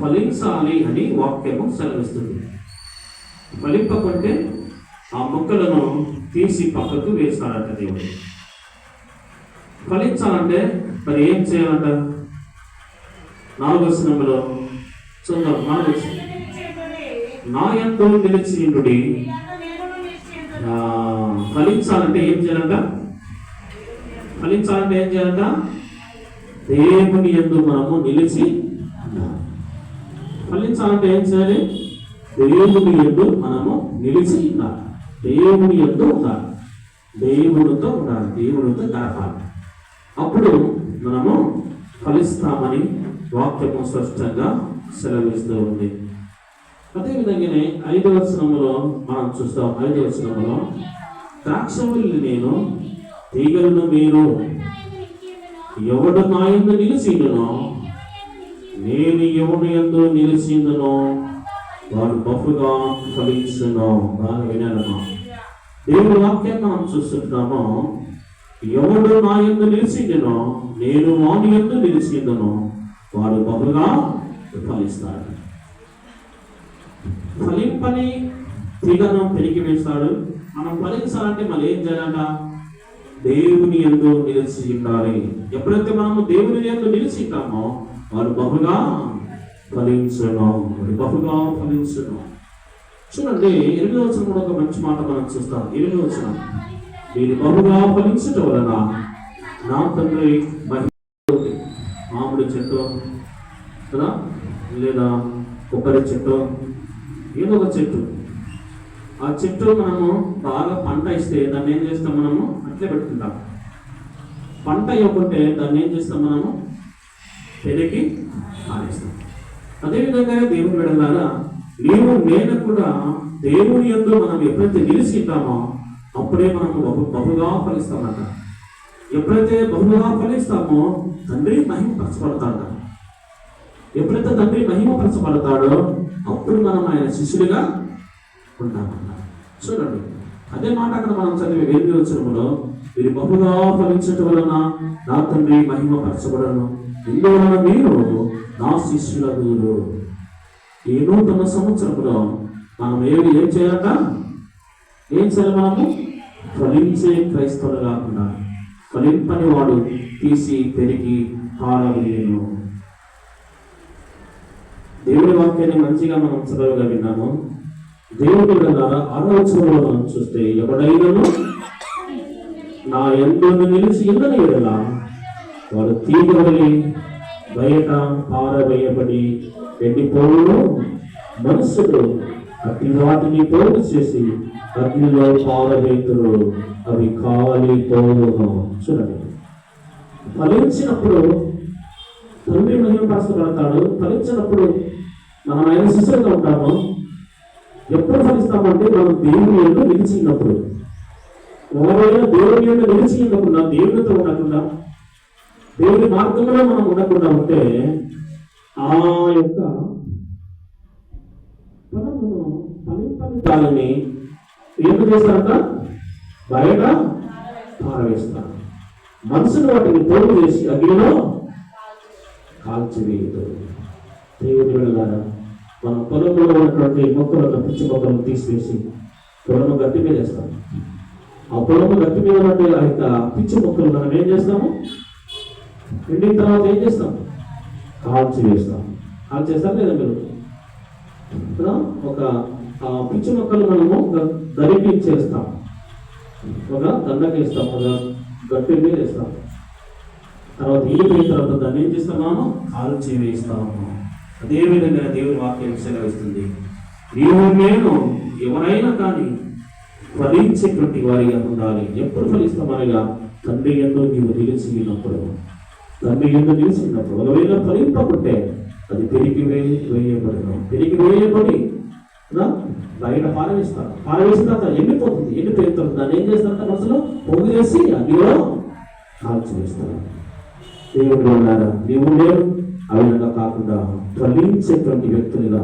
ఫలించాలి అని వాక్యము సెలవిస్తుంది. ఫలింపకుంటే ఆ మొక్కలను తీసి పక్కకు వేస్తాడట దేవుడు. ఫలించాలంటే మరి ఏం చేయాలంట? 4వ వచనంలో చూద్దాం. 4వ వచనం, నా యందు నిలిచియుండుడి. ఫలించాలంటే ఏం చేయాలంట? ఫలించాలంటే ఏం చేయాలంట? దేవుని యందు మనము నిలిచి ఉండాలి. ఫలించాలంటే ఏం చేయాలి? దేవుని యందు మనము నిలిచి ఉండాలి. దేవుని యందు ఉండాలి. దేవుడితో ఉండాలి. దేవుడితో గడపాలి. అప్పుడు మనము ఫలిస్తామని వాక్యము స్పష్టంగా సెలవిస్తూ ఉంది. అదేవిధంగానే 5వ వచనంలో మనం చూస్తాం. 5వ వచనంలో, ద్రాక్షవల్లి నేను, తీగలను మీరు, ఎవడు నా యందు నిలిచిండునో, నేను ఎవడు యందు నిలిచిండునో వాడు బహుగా ఫలించును. బాగా వినాలమ్మా. దేవుని వాక్యాన్ని మనం చూస్తున్నాము. ఎవడు నా యందు నిలిచిండునో, నేను వాని యందు నిలిచిండునో వాడు బహుగా ఫలిస్తాడు. ఫలింపని తీగను పెరిగి వేస్తాడు. మనం ఫలించాలంటే మనం ఏం చేయాలంట? దేవుని యందు నిలిచి ఉండాలి. ఎప్పుడైతే మనము దేవుని యందు నిలిచి ఉంటామో వాడు బహుగా ఫలించును. బహుగా ఫలించును. చూడండి, 8వ వచనం కూడా ఒక మంచి మాట మనం చూస్తాం. 8వ వచనం, మీరు బహుగా ఫలించటం వలన నా తండ్రి మహిమ. మామిడి చెట్టు కదా, లేదా కొబ్బరి చెట్టు, ఏదో ఒక చెట్టు. ఆ చెట్టు మనము బాగా పంట ఇస్తే దాన్ని ఏం చేస్తాం? మనము అట్లే పెట్టుకుంటాం. పంట ఇవ్వకుంటే దాన్ని ఏం చేస్తాం? మనము పెరిగి ఆనేస్తాం. అదేవిధంగా దేవుని బిడ్డలారా, నీవు నేను కూడా దేవుని యందు మనం ఎప్పుడైతే నిలిచి ఉంటామో అప్పుడే మనము బహుగా ఫలిస్తామంట. ఎప్పుడైతే బహుగా ఫలిస్తామో తండ్రి మహిమపరచబడతాడు. ఎప్పుడైతే తండ్రి మహిమపరచబడతాడో అప్పుడు మనం ఆయన శిష్యులుగా ఉంటామన్న. చూడండి, అదే మాట అక్కడ మనం చదివే 8వ వచనంలో, మీరు బహుగా ఫలించటం వలన నా తండ్రి మహిమపరచబడను, ఇందువలన మీరు నా శిష్యులగుదురు. ఈ నూతన సంవత్సరంలో మనం ఏం చేయాలట? ఏం చేయాలి? మనము ఫలించే క్రైస్తవులు కాకుండా ఫలింపని వాడు తీసి పెరిగి పారవేయును. దేవుడి వాక్యాన్ని మంచిగా మనం చదవగా విన్నాము. దేవుడి ద్వారా 6వ వచనంలో మనం చూస్తే, ఎవడైనను నా యందు నిలిచి ఉండని ఎడల వాడు తీగవలి బయట పారవేయబడి ఎండిపోవును. మనుషులు అట్టి వాటిని పోగు చేసి అగ్నిలో పారవేతురు, అవి కాలిపోవును. చూడండి, ఫలించినప్పుడు తండ్రి మహిమపరచబడతాడు. ఫలించినప్పుడు మనం ఆయన శిష్యులుగా ఉంటాము. ఎప్పుడు ఫలిస్తామంటే మనం దేవుని యందు నిలిచి ఉన్నప్పుడు. ఒకవేళ దేవుని యందు నిలిచి ఉండకుండా, దేవునితో ఉండకుండా, దేవుని మార్గంలో మనం ఉండకుండా ఉంటే ఆ యొక్క ఫలమును ఫలింపని ఏం చేస్తారంట? బయట పారవేస్తారు. మనసును వాటిని పోగు చేసి అగ్నిలో కాల్చివేయదు. దేవుని వెళ్ళారా, మనం పొలంలో ఉన్నటువంటి మొక్కలను, పిచ్చి మొక్కలను తీసివేసి పొలము గట్టి మీద వేస్తాం. ఆ పొలము గట్టి మీద ఉన్నటువంటి ఆ యొక్క పిచ్చి మొక్కలు మనం ఏం చేస్తాము? ఎండిన తర్వాత ఏం చేస్తాం? కాల్చి వేస్తాం. కాల్చి వేస్తాం లేదా మీరు? ఒక పిచ్చి మొక్కలు మనము ధరిపించేస్తాం, ఒక దండకేస్తాం, ఒక గట్టి మీద వేస్తాం. తర్వాత ఎండిపోయిన తర్వాత దాన్ని ఏం చేస్తాము? కాల్చి వేస్తాము. అదేవిధంగా దేవుని వాక్యం సెలవిస్తుంది, నీవు నేను ఎవరైనా కానీ ఫలించేటువంటి వారిగా ఉండాలి. ఎప్పుడు ఫలిస్తామనగా తండ్రి యందు నీవు నిలిచినప్పుడు. తండ్రి యందు నిలిచినప్పుడు ఒకవేళ ఫలింపకుంటే అది పెరిగి వేయబడను. పెరిగి వేయబడి బయట పారవేస్తారు. పారవేసిన తర్వాత ఎండిపోతుంది. ఎండిపోయిన తర్వాత దాన్ని ఏం చేస్తారంటే మనసులో పోగు చేసి అగ్నిలో కాల్చి వేస్తారు. దేవుడు ఉన్నారా, నీవు లేవు ఆ విధంగా కాకుండా ఫలించేటువంటి వ్యక్తులుగా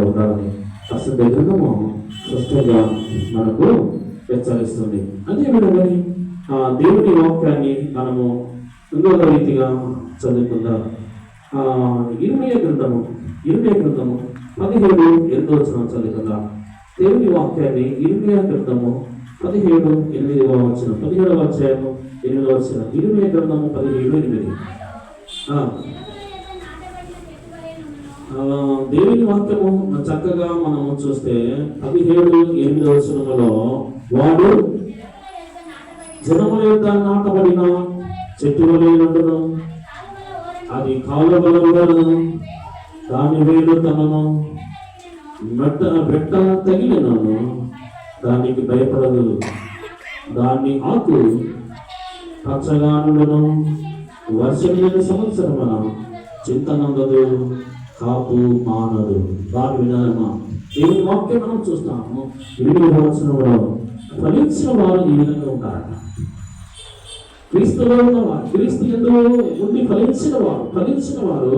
ఉండాలని అసలు దగ్గరము స్పష్టంగా మనకు హెచ్చరిస్తుంది. అదేవిధంగా దేవుని వాక్యాన్ని మనము ఇంకొక రీతిగా చదువుకుందాం. ఇర్మియా గ్రంథము 17:8 చదువుకుందాం. దేవుని వాక్యాన్ని ఇర్మియా గ్రంథము 17:8 17వ అధ్యాయము 8 ఇర్మియా గ్రంథము 17:8. దేవుని వాక్యము చక్కగా మనము చూస్తే 17:8 వాడు జనముల యొక్క నాటబడిన చెట్టు వలె నుండును, అది కాలువలను దాని వేలు తనను బెట్ట తగిలినను దానికి భయపడదు, దాన్ని ఆకు పచ్చగా నుండును, వర్షం లేని సంవత్సరమున చింతనందదు, కాపు మానదు. దాని విధానమా దేవుని వాక్యం మనం చూస్తాము. 8వ వచనంలో ఫలించిన వారు ఈ విధంగా ఉంటారట. క్రీస్తులో ఉన్నవారు, క్రీస్తు యందు ఉండి ఫలించిన వారు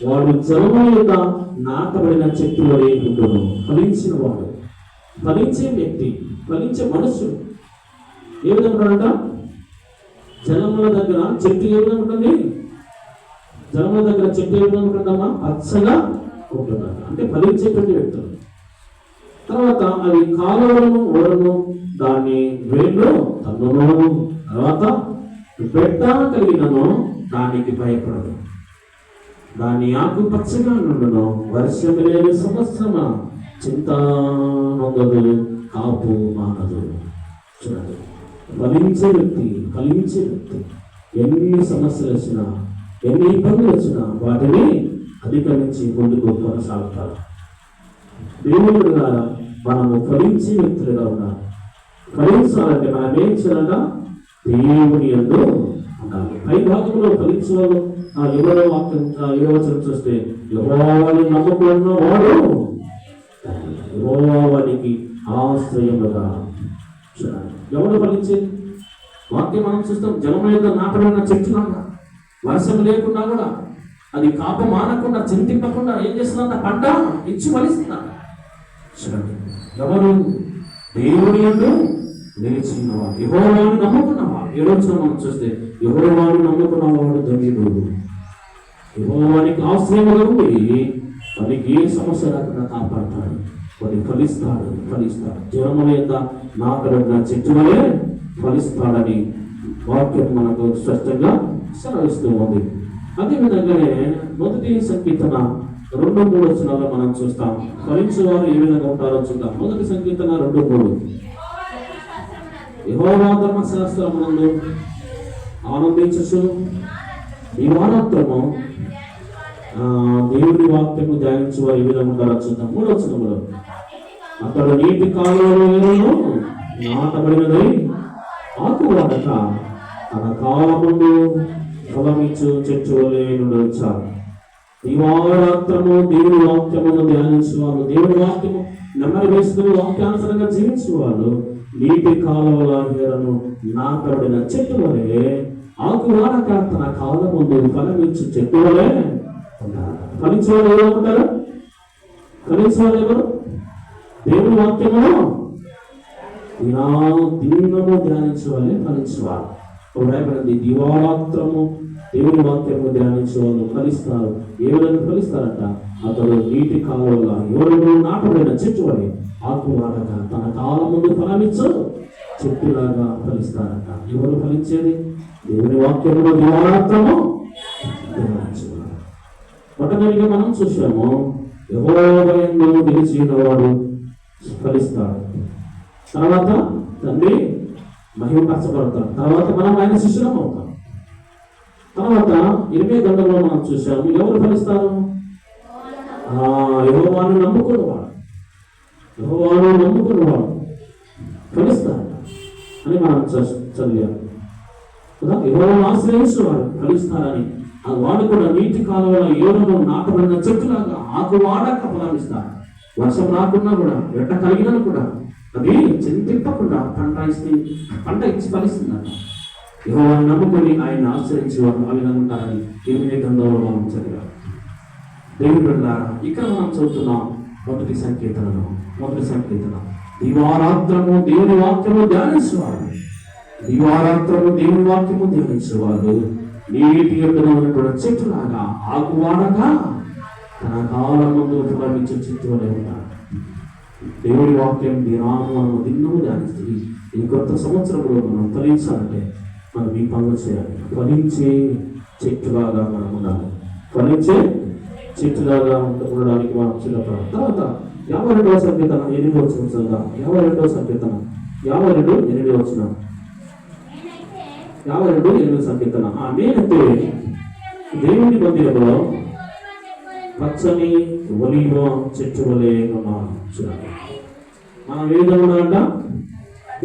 వాడు జలముల యొక్క నాటబడిన చెట్టు వలె ఉండును. ఫలించిన వాడు, ఫలించే వ్యక్తి, ఫలించే మనుషుడు ఏ విధంగా ఉంటాడంట? జలముల దగ్గర చెట్టు ఏ విధంగా ఉంటుంది? జలముల దగ్గర చెట్టు ఏ విధంగా ఉంటుందమ్మా? పచ్చగా ఉంటుందట. అంటే ఫలించేటువంటి వ్యక్తులు. తర్వాత అవి కాలువలను ఓడను, దాన్ని వేళ్ళు తన్నును, తర్వాత బెట్ట కలిగినను దానికి భయపడదు, దాని ఆకు పచ్చగా నుండును, వర్షం లేని సంవత్సరమా చింత నొందదు, కాపు మానదు. చూడండి, ఫలించే వ్యక్తి ఎన్ని సమస్యలు వచ్చినా, ఎన్ని ఇబ్బందులు వచ్చినా వాటిని అధిగమించి ముందుకు కొనసాగుతారు. దేవుడు ద్వారా మనము ఫలించే వ్యక్తులుగా ఉన్నాం. ఫలించాలంటే మనం ఏం చేయాలంట? దేవుని యందు ఉండాలి. పై భాగంలో ఫలించే వాళ్ళు ఎవరో వాక్యం వచనం చూస్తే యెహోవాని నమ్ముకున్న వాడు యెహోవానికి ఆశ్రయముగా. ఎవరు ఫలించేది? వాక్యం మనం చూస్తాం. జలముల యొక్క నాటబడిన చెట్టులాగా వర్షం లేకుండా కూడా అది కాప మానకుండా చింతింపకుండా ఏం చేస్తుందంట? పంట ఇచ్చి ఫలిస్తుందంట. ఎవరు? దేవుని యందు నిలిచినవాడు, యెహోవాను నమ్ముకున్నవాడు. ఈ రోజు మనం చూస్తే యెహోవాను నమ్ముకున్నవాడు ధన్యుడు. యెహోవానికి ఆశ్రయముగా ఉండి వారికి ఏ సమస్య రాకుండా కాపాడతాడు. వారి ఫలిస్తాడు. జలముల యొక్క నాటబడిన చెట్టు వలె ఫలిస్తాడని వాక్యం మనకు స్పష్టంగా సెలవిస్తూ ఉంది. అదేవిధంగానే 1 సంకీర్తన 2:3 వచనాల్లో మనం చూస్తాం. ఫలించేవారు ఏ విధంగా ఉంటారో చూద్దాం. 1 సంకీర్తన 2:3 యెహోవా ధర్మశాస్త్రమునందు ఆనందించుచు దివారాత్రము దేవుని వాక్యము ధ్యానించు వారు ఏ విధంగా ఉంటారో చూద్దాం. 3వ వచనంలో అతడు నీటి కాలువలో నాటబడినదై ఆకు వాడక తన కాలముందు ఫలమిచ్చు చెట్టు వలె నుండొచ్చారు. దివారాత్రము దేవుని వాక్యమును ధ్యానించేవారు, దేవుని వాక్యము నెమ్మది వేస్తూ వాక్యానుసారంగా జీవించేవారు నీటి కాలువల హేరను నాటబడిన చెట్టు వలె ఆకు వాడక తన కాలముందు ఫలమిచ్చు చెట్టు వలె ఉంటారు. ఫలించేవారు ఎవరు ఉంటారు? ఫలించేవారు ఎవరు? దేవుని వాక్యమును దినము ధ్యానించే వాళ్ళే ఫలించేవారు. రాయబడింది, దివారాత్రము దేవుని వాక్యము ధ్యానించే వాళ్ళు ఫలిస్తారు. ఏ విధంగా ఫలిస్తారంట? అతడు నీటి కాలువగా ఎవరు నాటబడిన చెట్టు అని ఆకు వాడక తన కాలం ముందు ఫలమిచ్చు చెట్టులాగా ఫలిస్తారంట. ఎవరు ఫలించేది? దేవుని వాక్యములో దివారాత్రము ధ్యానించేవారు. మొట్టమొదటిగా మనం చూసాము, యెహోవా యందు నిలిచినవాడు ఫలిస్తాడు. తర్వాత తండ్రి మహిమపరచబడతాడు. తర్వాత మనం ఆయన శిష్యులం అవుతాం. తర్వాత 20 గంటల్లో మనం చూసాము, ఎవరు ఫలిస్తారు? యెహోవాను నమ్ముకున్నవాడు ఫలిస్తారు అని మనం చదివాము కదా. యెహోవాను ఆశ్రయించేవాడు ఫలిస్తారని. వాడు కూడా నీటి కాలువలో ఏడును నాటబడిన చెట్టులాగా ఆకు వాడక ఫలమిస్తారు. వర్షం రాకున్నా కూడా, వెంట కలిగినా కూడా అది చింతింపకుండా పంట ఇచ్చి ఫలిస్తుందట. యెహోవాను నమ్ముకొని ఆయన ఆశ్రయించేవారు ఆ విధంగా ఉంటారని 20 గ్రంథంలో మనం చదివాం. దేవుని బిడ్డలారా, ఇక్కడ మనం చదువుతున్నాం 1 సంకీర్తన దివారాత్రము దేవుని వాక్యము ధ్యానించేవారు నీటి యొక్కన ఉన్నటువంటి చెట్టులాగా ఆకువాడగా తన కాలం ముందు ఫలించే చెట్టు వలె ఉంటాడు. దేవుడి వాక్యం దినాము మనం దిన్నము ధ్యానిస్తే ఈ కొత్త సంవత్సరంలో మనం ఫలించాలంటే మనం ఈ పనులు చేయాలి. ఫలించే చెట్టులాగా మనం ఉండాలి. ఫలించే చెట్టులాగా ఉండడానికి మనం సిద్ధపడాలి. తర్వాత 52వ సంకీర్తన 8వ వచనం చదువుదాం. 52వ సంకీర్తన 52:8 వచనం. 52:8 సంకీర్తన. నేనైతే దేవుని మందిరంలో పచ్చని ఒలీవ చెట్టు వలె ఉన్నాను. మనం ఏ విధంగా ఉన్నారంట?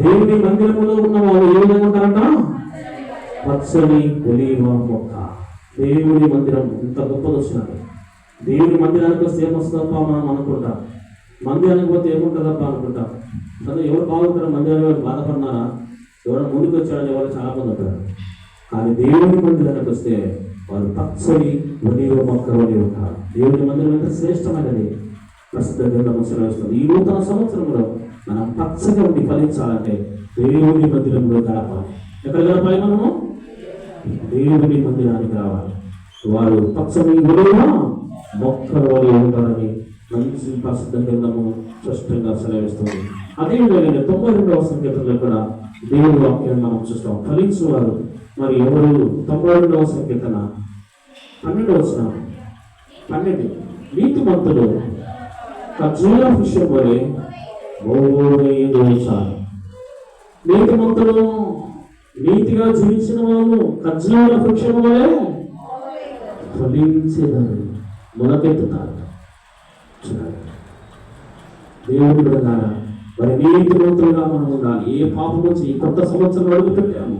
దేవుని మందిరంలో ఉన్న వాళ్ళు ఏ విధంగా ఉంటారంట? పచ్చని ఒలీవ మొక్క. దేవుని మందిరం ఇంత గొప్పది వచ్చినట్టు. దేవుని మందిరానికి వస్తే ఏమొస్తుందప్ప మనం అనుకుంటాం. మందిరానికి పోతే ఏముంటుందప్ప అనుకుంటాం. కదా ఎవరు బాగుంటారు? మందిరాన్ని వాళ్ళు బాధపడినారా? ఎవరు ముందుకు వచ్చారని ఎవరు చాలా మంది ఉంటారు. కానీ దేవుని మందిరానికి వస్తే వాళ్ళు పచ్చని ఒలీవ మొక్క వలె ఉంటారు. దేవుని మందిరం ఎంత శ్రేష్టమైనది ప్రసిద్ధ గ్రంథం సెలవిస్తుంది. ఈ నూతన సంవత్సరంలో మనం పచ్చగా ఉండి ఫలించాలంటే దేవుని మందిరంలో గడపాలి. ఎక్కడ గడపాలి? మనము దేవుని మందిరానికి రావాలి. వారు పచ్చని ఒలీవ మొక్కల వలె ఉంటారని మంచి ప్రసిద్ధ గ్రంథము స్పష్టంగా సెలవిస్తుంది. అదేవిధంగా 92వ సంకీర్తనలో కూడా దేవుని వాక్యాన్ని మనం చూస్తాం. ఫలించేవారు మరి ఎవరు? 92వ సంకీర్తన 12వ వచనం. 12 నీతిమంతులు ఖర్జూర వృక్షం వలె మోయదోచారు. నీతిమంతులు నీతిగా జీవించిన వాళ్ళు ఖర్జూర వృక్షం వలె ఫలించేదాన్ని మొలకెత్తుతారు. దేవుని బిడ్డలారా మరి నీతిమంతులుగా మనం ఉండాలి. ఏ పాపం వచ్చి ఈ కొత్త సంవత్సరం అడుగు పెట్టాము.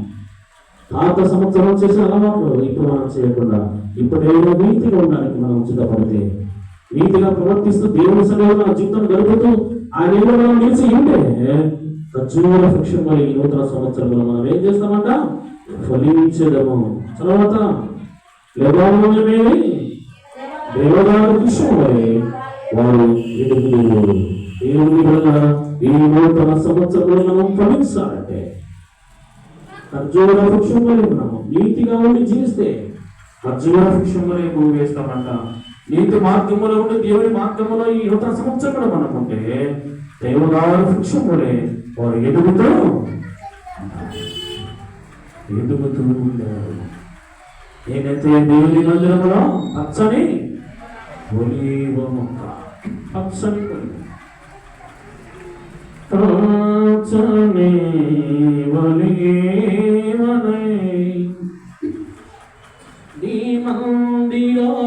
పాత సంవత్సరం చేసిన అలవాట్లు ఇప్పుడు మనం చేయకుండా ఇప్పుడేదో నీతిగా ఉండడానికి మనం సిద్ధపడితే, నీతిగా ప్రవర్తిస్తూ దేవుని సన్నిధిలో మన జీవితం గడుపుతూ ఆయన ఏదో మనం నిలిచి ఉంటే ఖర్జూర వృక్షం మరి ఈ నూతన సంవత్సరంలో మనం ఏం చేస్తామంట? ఫలించడము. తర్వాత లెబానోనేమి దేవదారు వృక్షం మరి వారు ఎదుగుదల. దేవుని వల్ల ఈ నూతన సంవత్సరంలో మనం ఫలించాలంటే ఖర్జూర వృక్షం వలె మనము నీతిగా ఉండి జీవిస్తే ఖర్జూర వృక్షం వలె భూమి వేస్తామంట. నీతి మార్గంలో ఉండి దేవుని మార్గంలో ఈ నూతన సంవత్సరంలో మనం ఉంటే దేవదారు వృక్షం వలె వారు ఎదుగుతూ ఉంటారు. నేనైతే దేవుని మందిరంలో పచ్చని ఒలీవ మొక్క. పచ్చని పచ్చని ఒలీవనై నీ మందిరావరణంలో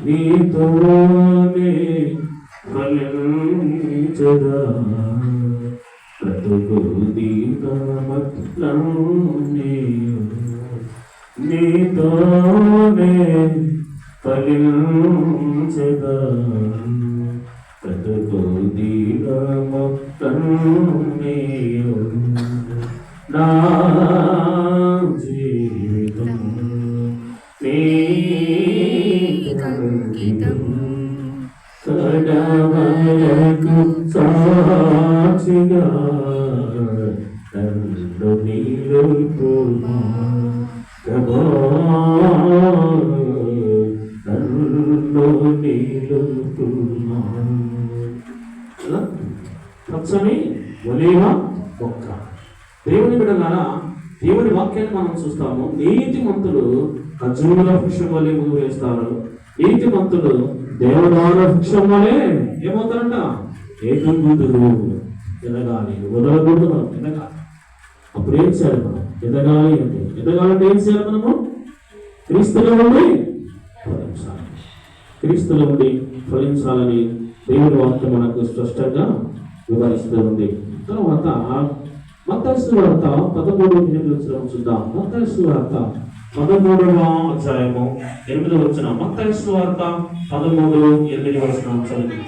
నీతోనే ఫలించదా బ్రతుకు దీనమట్లనే నీతోనే ఫలించదా బ్రతుకు దీనమట్లనే నా జీవితం నీకంకితం కడవరకు సాక్షిగా నన్ను నిలుపుమా ప్రభా, నన్ను నిలుపుమా. పచ్చని ఒలీవ మొక్క. దేవుని బిడ్డలారా దేవుని వాక్యాన్ని మనం చూస్తాము. నీతిమంతులు ఖర్జూర వృక్షం వలె భూమి వేస్తారు. నీతిమంతులు దేవదారు వృక్షం వలె ఏమవుతారంట? ఎదుగుదురు. ఎదగాలి. వదలకూడదు. మనం ఎదగాలి. అప్పుడు ఏం చేయాలి? మనం ఎదగాలి అంటే ఎదగాలంటే ఏం చేయాలి? మనము క్రీస్తులో ఉండి ఫలించాలి. క్రీస్తులో ఉండి ఫలించాలని దేవుని వాక్యం మనకు స్పష్టంగా వివరిస్తూ ఉంది. తర్వాత మత్తయి సువార్త 13:8 చూద్దాం. మత్తయి సువార్త 13వ అధ్యాయము 8వ వచనం. మత్తయి సువార్త 13:8 చదువు.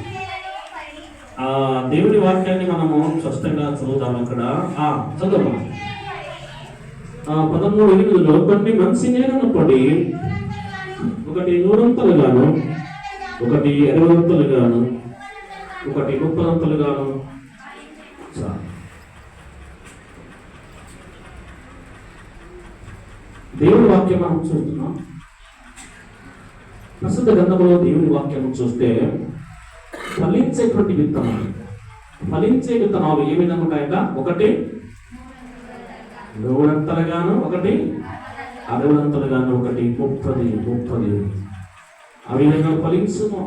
దేవుడి వాక్యాన్ని మనము స్పష్టంగా చదువుతాం. అక్కడ చదువు 13:8లో కొన్ని మంచి నేలను పడి ఒకటి 100 ఒకటి 20 ఒకటి 30 దేవుని వాక్యం మనం చూస్తున్నాం. ప్రస్తుత గ్రంథంలో దేవుని వాక్యం చూస్తే ఫలించేటువంటి విత్తనాలు, ఫలించే విత్తనాలు ఏ విధంగా ఉంటాయంట? ఒకటి 100 అంతలుగాను, ఒకటి 60 అంతలుగాను, ఒకటి 30. ఆ విధంగా ఫలించును.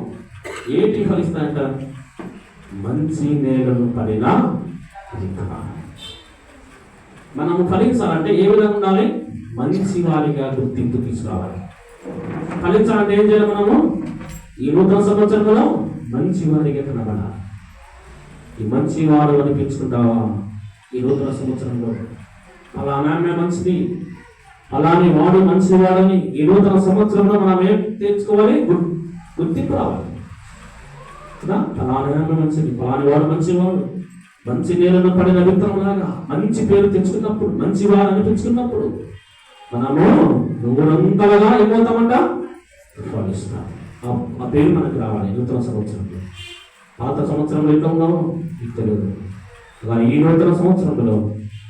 ఏంటి ఫలిస్తాయంట? మంచి నేలను పడిన విత్తనాలు. మనము ఫలించాలంటే ఏ విధంగా ఉండాలి? మంచి వారిగా గుర్తింపు తీసుకురావాలి. ఫలించాలంటే ఏం చేయాలి? మనము ఈ నూతన సంవత్సరంలో మంచి వారిగా కనబడాలి. ఈ మంచి వారు అనిపించుకుంటావా? ఈ నూతన సంవత్సరంలో అలానే మంచిది, అలానే వాడు మంచి వాడని ఈ నూతన సంవత్సరంలో మనం ఏం తెచ్చుకోవాలి? గుర్తింపు రావాలి కదా. అలానే మంచిది, అలానే వాడు మంచివాడు, మంచి నేలను పడిన విత్తనంలాగా మంచి పేరు తెచ్చుకున్నప్పుడు, మంచి వారు అనిపించుకున్నప్పుడు మనము 100 ఏమవుతామంట? ఫలిస్తాం. ఆ పేరు మనకు రావాలి నూతన సంవత్సరంలో. పాత సంవత్సరంలో ఎట్లా ఉన్నామో నీకు తెలియదు. అలా ఈ నూతన సంవత్సరంలో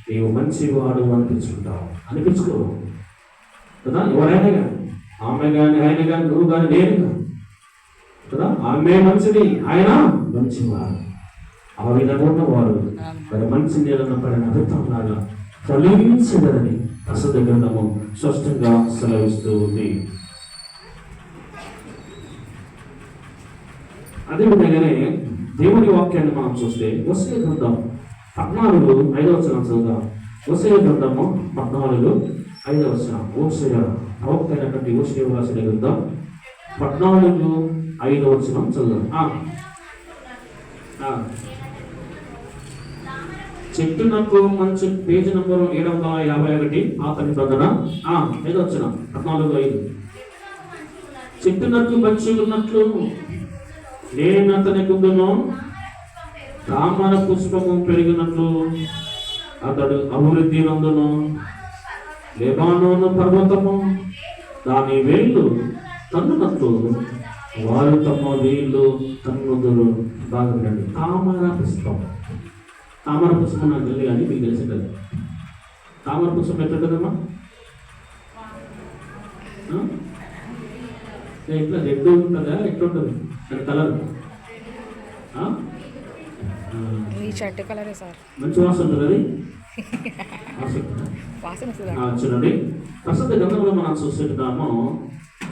నీవు మంచివాడు అనిపించుకో కదా. ఎవరైనా కానీ, ఆమె కానీ, ఆయన కానీ, నువ్వు కానీ, నేను కానీ కదా. ఆమె మంచిది, ఆయన మంచివాడు. ఆ విధంగా ఉన్నవారు మరి మంచి నేలను పడిన విత్తనంలాగా ఫలించదని ప్రస్తుత గ్రంథము స్పష్టంగా సెలవిస్తూ ఉంది. అదేవిధంగానే దేవుని వాక్యాన్ని మనం చూస్తే హోషేయ గ్రంథం 14:5 చదువుదాం. హోషేయ గ్రంథము 14:5. హోషేయ ప్రవక్త అయినటువంటి హోషేయ రాసిన గ్రంథం 14:5 చదువుదాం. చెట్టునకు మంచి పేజీ నంబరు 751 పాత నిబంధన 5 14:5. చెట్టునకు మంచి ఉన్నట్లు నేను అతని గుండును, తామర పుష్పము పెరిగినట్లు అతడు అభివృద్ధి నందును. లెబానోను పర్వతము దాని వేళ్ళు తన్నునట్లు వారు తమ వేళ్ళు తన్నుదురు. బాగా వినండి. తామర పుష్పం నాకు తెలియదు కానీ మీకు తెలిసి కదా. తామర పుష్పం ఎట్లుంటుందమ్మా? ఎట్లా రెడ్ ఉంటుందా? ఎట్లుంటుంది దాని కలర్? మంచి వాసన ఉంటుంది అది. చూడండి, ప్రస్తుత గ్రంథంలో మనం చూస్తున్నాము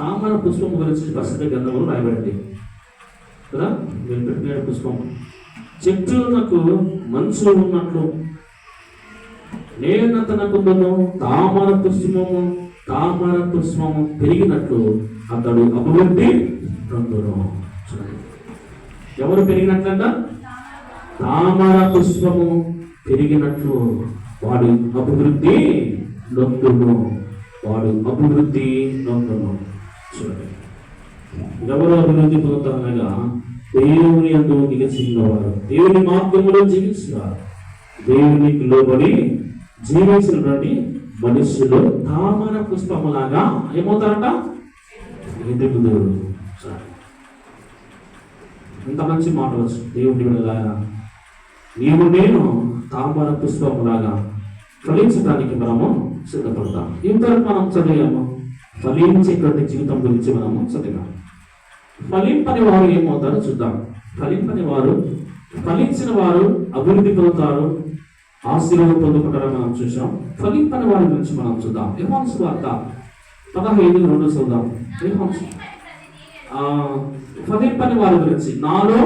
తామర పుష్పం గురించి ప్రస్తుత గ్రంథంలో రాయబడింది కదా. మీరు పెట్టిన పుష్పం చెట్టునకు మంచు ఉన్నట్లు నేను తనకుందును, తామర పుష్పము పెరిగినట్లు అతడు అభివృద్ధి నందును. ఎవరు పెరిగినట్లంట? తామర పుష్పము పెరిగినట్లు వాడు అభివృద్ధి నందును. చూడండి, ఎవరు అభివృద్ధి పొందుతారనగా దేవుని యందు నిలిచినవారు, దేవుని మార్గంలో జీవిస్తున్నారు, దేవునికి లోబడి జీవించినటువంటి మనుషులు తామర పుష్పములాగా ఏమవుతారంట? ఎదుగుదరు. ఎంత మంచి మాట వచ్చు. దేవుని విడలాగా నీవు నేను తామర పుష్పములాగా ఫలించడానికి మనము సిద్ధపడతాం. ఇంతవరకు మనం చదివాము ఫలించేటువంటి జీవితం గురించి మనము చదివాము. ఫలింపని వారు ఏమవుతారో చూద్దాం. ఫలించిన వారు అభివృద్ధి పొందుతారు, ఆశీర్వాదం పొందుకుంటారని మనం చూసాం. ఫలింపని వారి గురించి మనం చూద్దాం. యోహాను సువార్త 15:2 చూద్దాం. ఫలింపని వారి గురించి, నాలో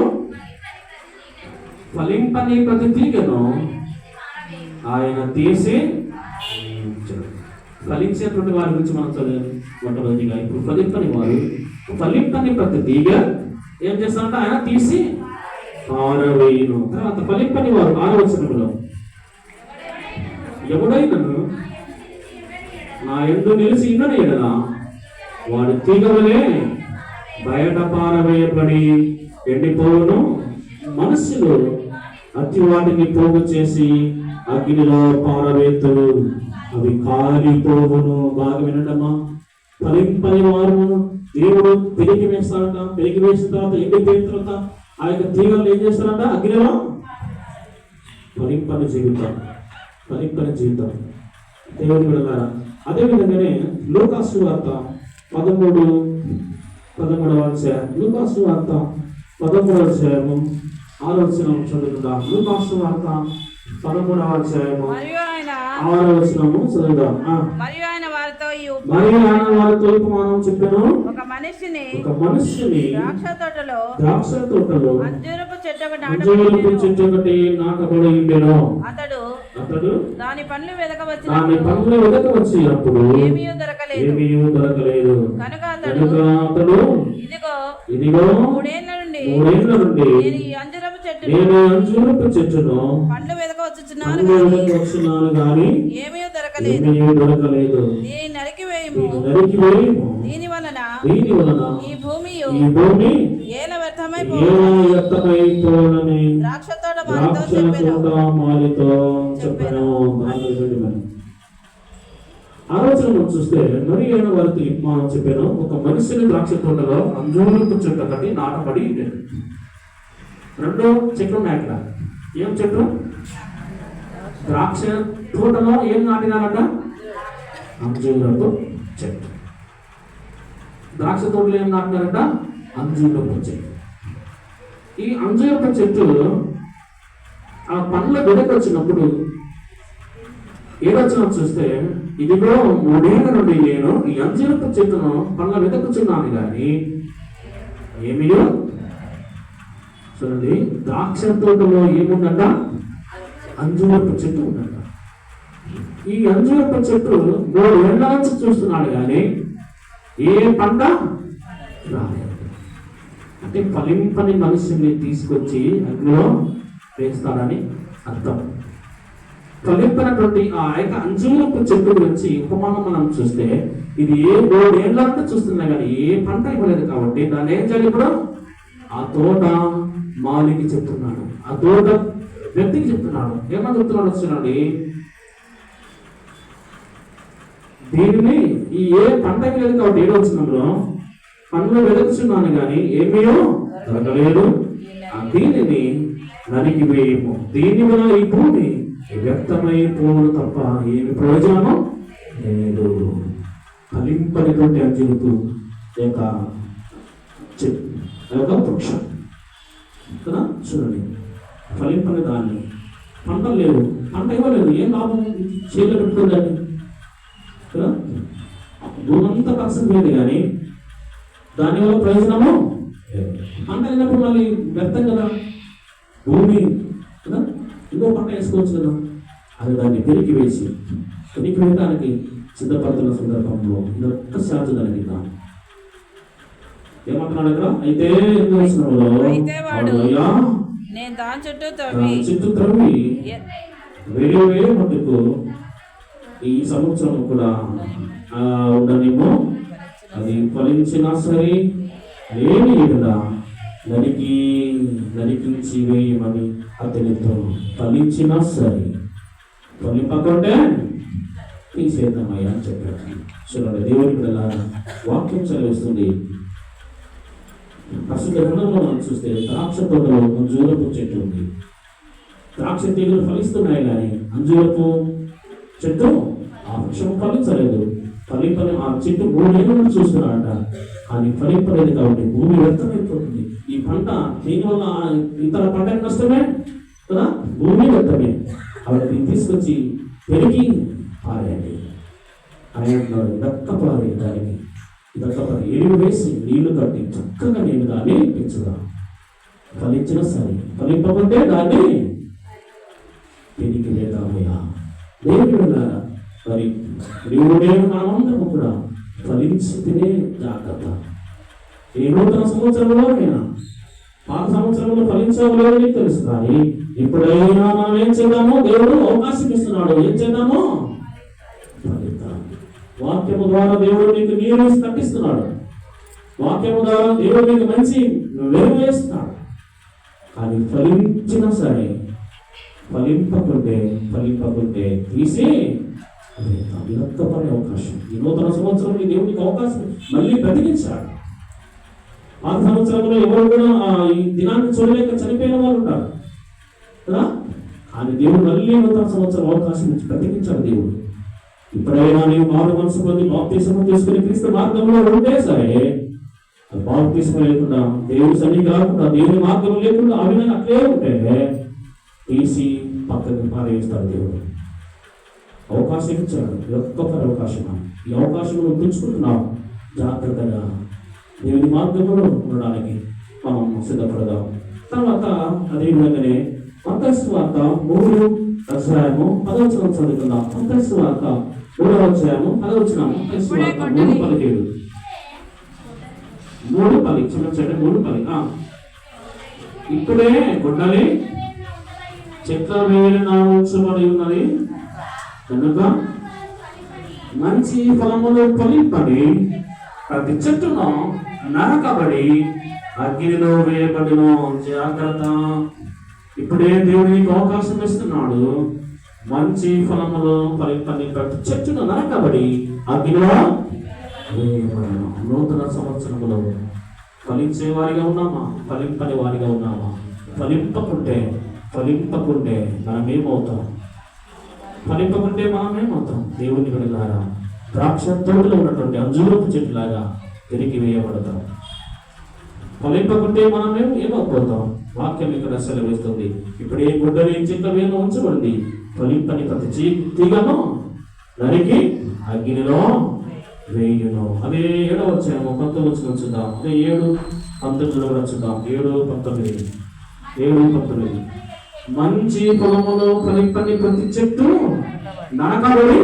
ఫలింపని ప్రతి తీగను ఆయన తీసి, ఫలించేటువంటి వారి గురించి మనం చదివాము మొట్టమొదటిగా. ఇప్పుడు ఫలింపని ప్రతి తీగ ఏం చేస్తారంటే ఆయన తీసి పారవేయును. తర్వాత ఫలింపని వారు 6వ వచనంలో ఎవడైనను నా యందు నిలిచి ఉండని ఎడల వాడు తీగవలే బయట పారవేయబడి ఎండిపోవును, మనస్సులో అతి వాటిని పోగు చేసి అగ్నిలో పారవేతులు, అవి కాలిపోవును. బాగా వినడమ్మా. ఫలింపని వారు దేవుడు పెరిగి వేస్తారట. పెరిగి వేసిన తర్వాత ఎండిపోయిన తర్వాత ఆ యొక్క తీగలు ఏం చేస్తారంట? అగ్నిలో. ఫలింపని జీవితం దేవుని విడలారా అదేవిధంగానే లూకాసు వార్త 13వ అధ్యాయం, లూకాసు వార్త 13వ అధ్యాయము 6వ వచనం చదువుకుందాం. లూకాసు వార్త 13వ అధ్యాయము 6వ వచనము చదువుదాం. మరియు ఆయన వారితో ఉపమానం చెప్పాను. ఒక మనిషిని ద్రాక్ష తోటలో అంజూరపు చెట్టు ఒకటి నాటబడి ఉండెను. అతడు దాని పండ్లు వెదక వచ్చినప్పుడు ఏమీ దొరకలేదు. కనుక అతడు ఇదిగో 3 ఏళ్ల నుండి నేను ఈ అంజూరపు చెట్టును పండ్లు వెదక వచ్చుచున్నాను గాని ఏమీ దొరకలేదు. దీని నరికివేయము. దీని వలన ఈ భూమి ఏల వ్యర్థమైపోవాలని ద్రాక్ష తోట మాలితో చెప్పాను. ఆలోచన చూస్తే మరి అయిన వారికి మనం చెప్పాను. ఒక మనిషిని ద్రాక్ష తోటలో అంజూరపు చెట్టు ఒకటి నాటబడి ఉండేది. 2 చెట్లు ఉన్నాయి అక్కడ. ఏం చెట్టు? ద్రాక్ష తోటలో ఏం నాటినారట? అంజూరపు చెట్టు. ద్రాక్ష తోటలో ఏం నాటినారట? అంజూరపు చెట్టు. ఈ అంజూరపు చెట్టు ఆ పండ్ల వెదకు వచ్చినప్పుడు ఏదొచ్చినా చూస్తే ఇదిగో 3 ఏళ్ల నుండి నేను ఈ అంజూరపు చెట్టును పండ్ల వెదకుచున్నాను కానీ ఏమీ చూడండి. ద్రాక్ష తోటలో ఏముందట? అంజూరపు చెట్టు ఉందట. ఈ అంజూరపు చెట్టు 3 ఏళ్ల నుంచి చూస్తున్నాడు కానీ ఏ పంట రాలేదు. అంటే ఫలింపని మనిషిని తీసుకొచ్చి అగ్నిలో వేస్తాడని అర్థం. ఫలింపనటువంటి ఆ యొక్క అంజూరపు చెట్టు గురించి ఉపమానం మనం చూస్తే ఇది 3 ఏళ్ల నుంచి చూస్తున్నా కానీ ఏ పంట ఇవ్వలేదు కాబట్టి దాన్ని ఏం చేయాలి? ఇప్పుడు ఆ తోట మాలికి చెప్తున్నాడు, ఆ తోట వ్యక్తికి చెప్తున్నాడు. ఏమని చెప్తున్నాడు? వచ్చినాడు దీనిని ఈ ఏ పంట లేదు కాబట్టి 7వ వచనంలో పండ్లు వెదకుచున్నాను కానీ ఏమీ దొరకలేదు. దీనిని నరికివేయము. దీని వల్ల ఈ భూమి వ్యక్తమైపోవడం తప్ప ఏమి ప్రయోజనము లేదు. ఫలింపనిటువంటి అంజూరపు వృక్షం కదా. చూడండి, ఫలింపని దాన్ని పంటలు లేవు, పంట ఇవ్వలేదు. ఏం లాభం? చేతులు పెట్టుకోదాన్ని కదా. భూమంతా పర్సెంట్ లేదు కానీ దానివల్ల ప్రయోజనము పంట అయినప్పుడు మళ్ళీ వ్యర్థం కదా. భూమి కదా, ఇంకో పంట వేసుకోవచ్చు కదా. అది దాన్ని పెరిగి వేయడానికి సిద్ధపడుతున్న సందర్భంలో ఇదొక్క శాతం జరిగిద్దాం. ఏమంటున్నాడు అక్కడ? అయితే చుట్టూ తవ్వి వేరే మట్టుకు ఈ సంవత్సరం కూడా ఉండనేమో. అది ఫలించినా సరే లేని కదా నరికించి వేయమని అతనితో, ఫలించినా సరే ఫలింపకుంటే తీసేద్దామయ్యా అని చెప్పాడు. చూడండి, దేవుడి పిల్లల వాక్యం చదివిస్తుంది. పరిశుద్ధ గ్రంథంలో మనం చూస్తే ద్రాక్ష తోటలో అంజూరపు చెట్టు ఉంది. ద్రాక్ష తీగలు ఫలిస్తున్నాయి కానీ అంజూరపు చెట్టు ఆ వృక్షం ఫలించలేదు. ఫలింపని ఆ చెట్టు 3 ఏళ్ళ నుండి చూస్తున్నాడట కానీ ఫలింపలేదు కాబట్టి భూమి వ్యర్థమైపోతుంది. ఈ పంట దీనివల్ల ఇతర పంటకు నష్టమే కదా, భూమి వ్యర్థమే. కాబట్టి తీసుకొచ్చి పెరిగి పారేయండి అని అంటున్నాడు. దక్కపారే దానికి దక్కపారి ఎరువు వేసి నీళ్లు కట్టి చక్కగా నేను దాన్ని పెంచుదా. ఫలించిన సరే, ఫలింపకుంటే దాన్ని పెరిగి లేదామయ్యా. దేవుడి వల్ల మరి దేవుడేమో మనమందరము కూడా ఫలించితేనే జాగ్రత్త. ఏ నూతన సంవత్సరంలో అయినా పాత సంవత్సరంలో ఫలించాము లేదని తెలుసు కానీ ఇప్పుడైనా మనం ఏం చేద్దామో దేవుడు అవకాశం ఇస్తున్నాడు. ఏం చేద్దామో ఫలిద్దాం. వాక్యము ద్వారా దేవుడు నీకు నీరు కట్టిస్తున్నాడు. వాక్యము ద్వారా దేవుడు నీకు మంచి వెలుగు వేస్తున్నాడు. కానీ ఫలించినా సరే ఫలింపకుంటే తీసి విరక్తపడే అవకాశం. ఈ నూతన సంవత్సరంలో దేవుడికి అవకాశం మళ్ళీ బ్రతికించాడు. పాత సంవత్సరంలో ఎవరు కూడా ఈ దినాన్ని చూడలేక చనిపోయిన వాళ్ళు ఉంటారు కదా. కానీ దేవుడు మళ్ళీ నూతన సంవత్సరం అవకాశం నుంచి బ్రతికించాడు దేవుడు. ఇప్పుడైనా నీవు మారు మనసు పొంది బాప్తిస్మం తీసుకుని క్రీస్తు మార్గంలో ఉంటే సరే, బాప్తిస్మం లేకుండా, దేవుని సన్నిధి కాకుండా, దేవుని మార్గం లేకుండా ఆ విధంగా అట్లే ఉంటే తీసి పక్కకి పారేస్తాడు దేవుడు. అవకాశం ఇచ్చాడు, గొప్ప అవకాశం. ఈ అవకాశం నువ్వు పెంచుకుంటున్నావు. జాగ్రత్తగా దేవుని మార్గంలో ఉండడానికి మనం సిద్ధపడదాం. తర్వాత అదే విధంగానే మత్తయి సువార్త 3వ అధ్యాయము 10వ వచనం చదువుకుందాం. మత్తయి సువార్త 3వ అధ్యాయము 10వ వచనం. మత్తయి సువార్త 3:17. 3:10 క్షమించండి, 3:10. ఇప్పుడే గుడ్డలి చెట్ల వేరున ఉంచబడి ఉన్నది కనుక మంచి ఫలములు ఫలింపడి ప్రతి చెట్టును నరకబడి అగ్నిలో వేయబడిన. జాగ్రత్త, ఇప్పుడే దేవుడు నీకు అవకాశం ఇస్తున్నాడు. మంచి ఫలములు ఫలింపని ప్రతి చెట్టును నరకబడి అగ్నిలో వేయబడిన. నూతన సంవత్సరములో ఫలించే వారిగా ఉన్నామా, ఫలింపని వారిగా ఉన్నామా? ఫలింపకుంటే మనం ఏమవుతాం? ఫలింపకుంటే మనం ఏమవుతాం? దేవుని బిడ్డలారా, ద్రాక్ష తోటలో ఉన్నటువంటి అంజూరపు చెట్టులాగా తిరిగి వేయబడతాం. ఫలింపకుంటే మనం ఏమైపోతాం? వాక్యం ఇక్కడ సెలవిస్తుంది. ఇప్పుడే గుడ్డలి చెట్ల వేలు ఉంచబడింది. ఫలింపని ప్రతి తీగను నరికి అగ్నిలో వేయును. అదే 7వ అధ్యాయము 19 చూద్దాం. అదే 7:19 చూద్దాం. 7:19. మంచి పొలములో ఫలింపని ప్రతి చెట్టు నరకబడి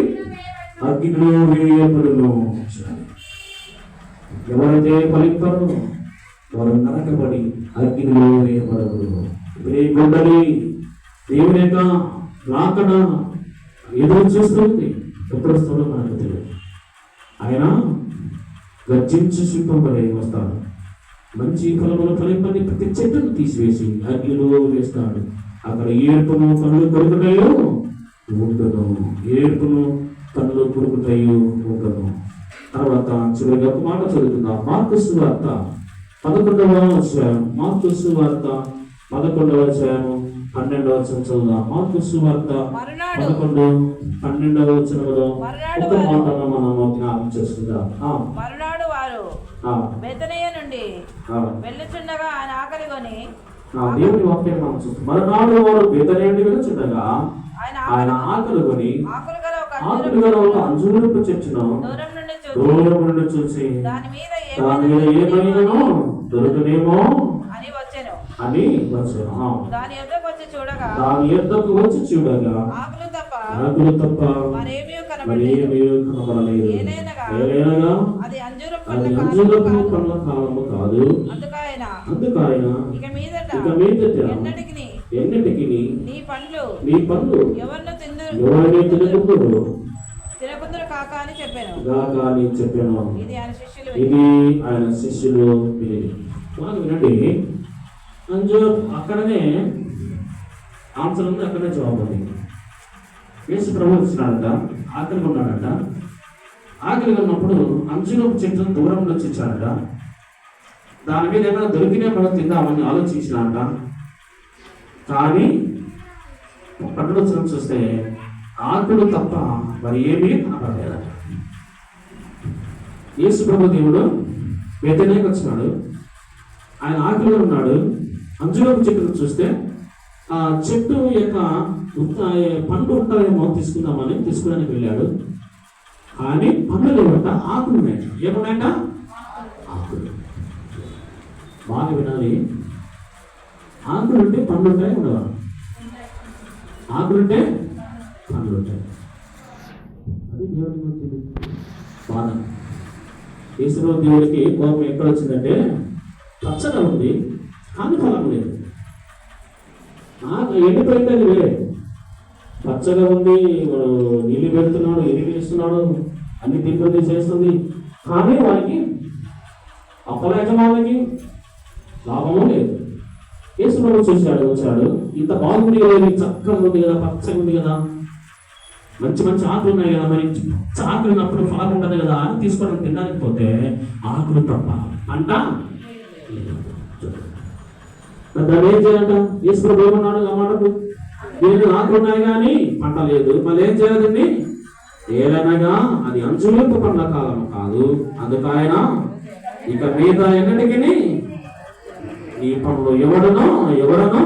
అగ్నిలో వేయబడును. ఎవరైతే ఫలింపరు వారు నరకబడి అగ్నిలో వేయబడరు. ఇప్పుడే గుడ్డలి దేవుని యొక్క రాకడ ఎదురు చూస్తుంది. ఎప్పుడు వస్తాడో మనకు తెలియదు. ఆయన గర్జించి సింపబడి వస్తాడు. మంచి ఫలములు ఫలింపని ప్రతి చెట్టును తీసివేసి అగ్నిలో వేస్తాడు. అక్కడ ఏర్పును కళ్ళు కొరుకుతాయో ఉండను. ఏర్పును కళ్ళు కొరుకుతాయో ఉండను. తర్వాత చివరిగా ఒక మాట చదువుకుందాం. మార్కు సువార్త 11వ అధ్యాయం. మార్కు సువార్త 11వ అధ్యాయము 12వ వచనం చదువుదాం. మార్కు సువార్త 11:12వ వచనంలో ఒక మాటను మనం జ్ఞాపకం చేసుకుందాం. మరునాడు వారు బెతనియ నుండి వెళ్ళుచుండగా ఆయన ఆకలి కొని, దేవుని వాక్యం మనం చూస్తాం. మరునాడు వారు బెతనియ నుండి వెళ్ళుచుండగా ఆయన ఆకలి కొని ఆకులు గల ఒక అంజూరపు చెట్టును దూరం నుండి చూసి దాని మీద ఏమైనానో దొరకనేమో అని వచ్చాను. దాని యొద్దకు వచ్చి చూడగా ఆకులు తప్ప మరేమీ కనబడలేదు. ఏలైనగా అది అంజూరపు పండ్ల కాలము కాదు. అందుకాయన ఇక మీదట ఎన్నటికి నీ పండ్లు ఎవరిని తినకుందరు కాక అని చెప్పాను. ఇది ఆయన శిష్యులు వినండి. అక్కడనే ఆన్సర్ ఉంది, అక్కడనే జవాబు ఉంది. యేసు ప్రభు వచ్చినాడంట, ఆకలి ఉన్నాడంట. ఆకలి ఉన్నప్పుడు అంజూరపు చెట్టును దూరం నుంచి ఇచ్చాడట. దాని మీద ఏమైనా దొరికినా మనం తిందామని ఆలోచించినాడంట. కానీ పట్టుడు చూస్తే ఆకులు తప్ప మరి ఏమీ కనపడలేదట. యేసు ప్రభు దేవుడు బెతనియాకి వచ్చినాడు. ఆయన ఆకలిలో ఉన్నాడు. అంజూరపు చెట్టును చూస్తే ఆ చెట్టు యొక్క పండు ఉంటాయేమో తీసుకోవడానికి వెళ్ళాడు. కానీ పండ్లు లేవట, ఆకులు ఉన్నాయి. ఏమున్నాయట? ఆకులు. బాగా వినాలి. ఆకులుంటే పండ్లు ఉంటాయి, ఉండవా? ఆకులుంటే పండ్లు ఉంటాయి. అది దేవుడికి బాధ. యేసుప్రభు దేవుడికి కోపం ఎక్కడ వచ్చిందంటే, పచ్చగా ఉంది కానీ ఫలం లేదు. ఎండిపోయింది, అది వేరే. పచ్చగా ఉంది, నీళ్ళు పెడుతున్నాడు, ఎన్ని వేస్తున్నాడు, అన్ని తిరిగి చేస్తుంది, కానీ వారికి అప్పల యజమానికి లాభము లేదు. యేసుప్రభు చూశాడు, వచ్చాడు. ఇంత బాగుంది కదా, చక్కగా ఉంది కదా, పచ్చగా ఉంది కదా, మంచి మంచి ఆకులు ఉన్నాయి కదా, మరి ఆకులు ఉన్నప్పుడు ఫలం ఉండదు కదా అని తీసుకోవడం తినడానికి పోతే ఆకులు తప్ప అంట. దాన్ని ఏం చేయాలంట? యేసుప్రభు ఏమన్నాడు ఆ మాటకు? దీనికి ఆకులు ఉన్నాయి కానీ పంట లేదు. మళ్ళీ ఏం చేయాలండి? ఏలనగా అది అంచులింపు పండ్ల కాలం కాదు, అందుకు ఆయన ఇక మీద ఎన్నటికి ఈ పండ్లు ఎవరను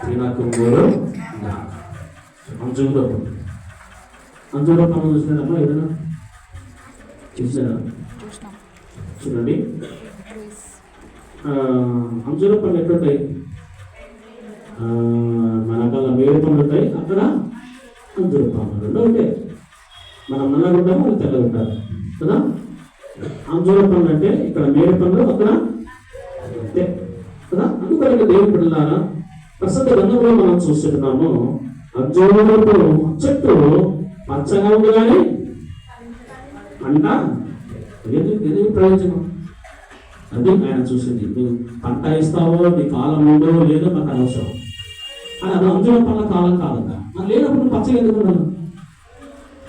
తినకుందరు. అంజూర పండ్లు చూసినారమ్మా? ఏదైనా చూసారా? చూడండి, అంజూర పండ్లు ఎట్లుంటాయి? మన కల్లా వేరు పండ్లు ఉంటాయి, అక్కడ అంజూర పండ్లు రెండు ఉంటాయి. మనం నల్లగా ఉంటాము, వాళ్ళు తెల్లగా ఉంటారు కదా. అంజూర పండ్లు అంటే ఇక్కడ మేరు పండ్లు, అక్కడ అంతే కదా. అందుకని దేవుని బిడ్డలారా, ప్రస్తుత రంగంలో మనం చూస్తున్నాము, అంజూరపు చెట్టు పచ్చగా ఉంది కానీ పంట ఎందుకు ప్రయోజనం? అది ఆయన చూసింది. నువ్వు పంట ఇస్తావో, నీ కాలం ఉండో లేదో నాకు అనవసరం అని. అది అంజూర పండ్ల కాలం కాదంగా, మరి లేనప్పుడు నువ్వు పచ్చగా ఎందుకు ఉన్నాను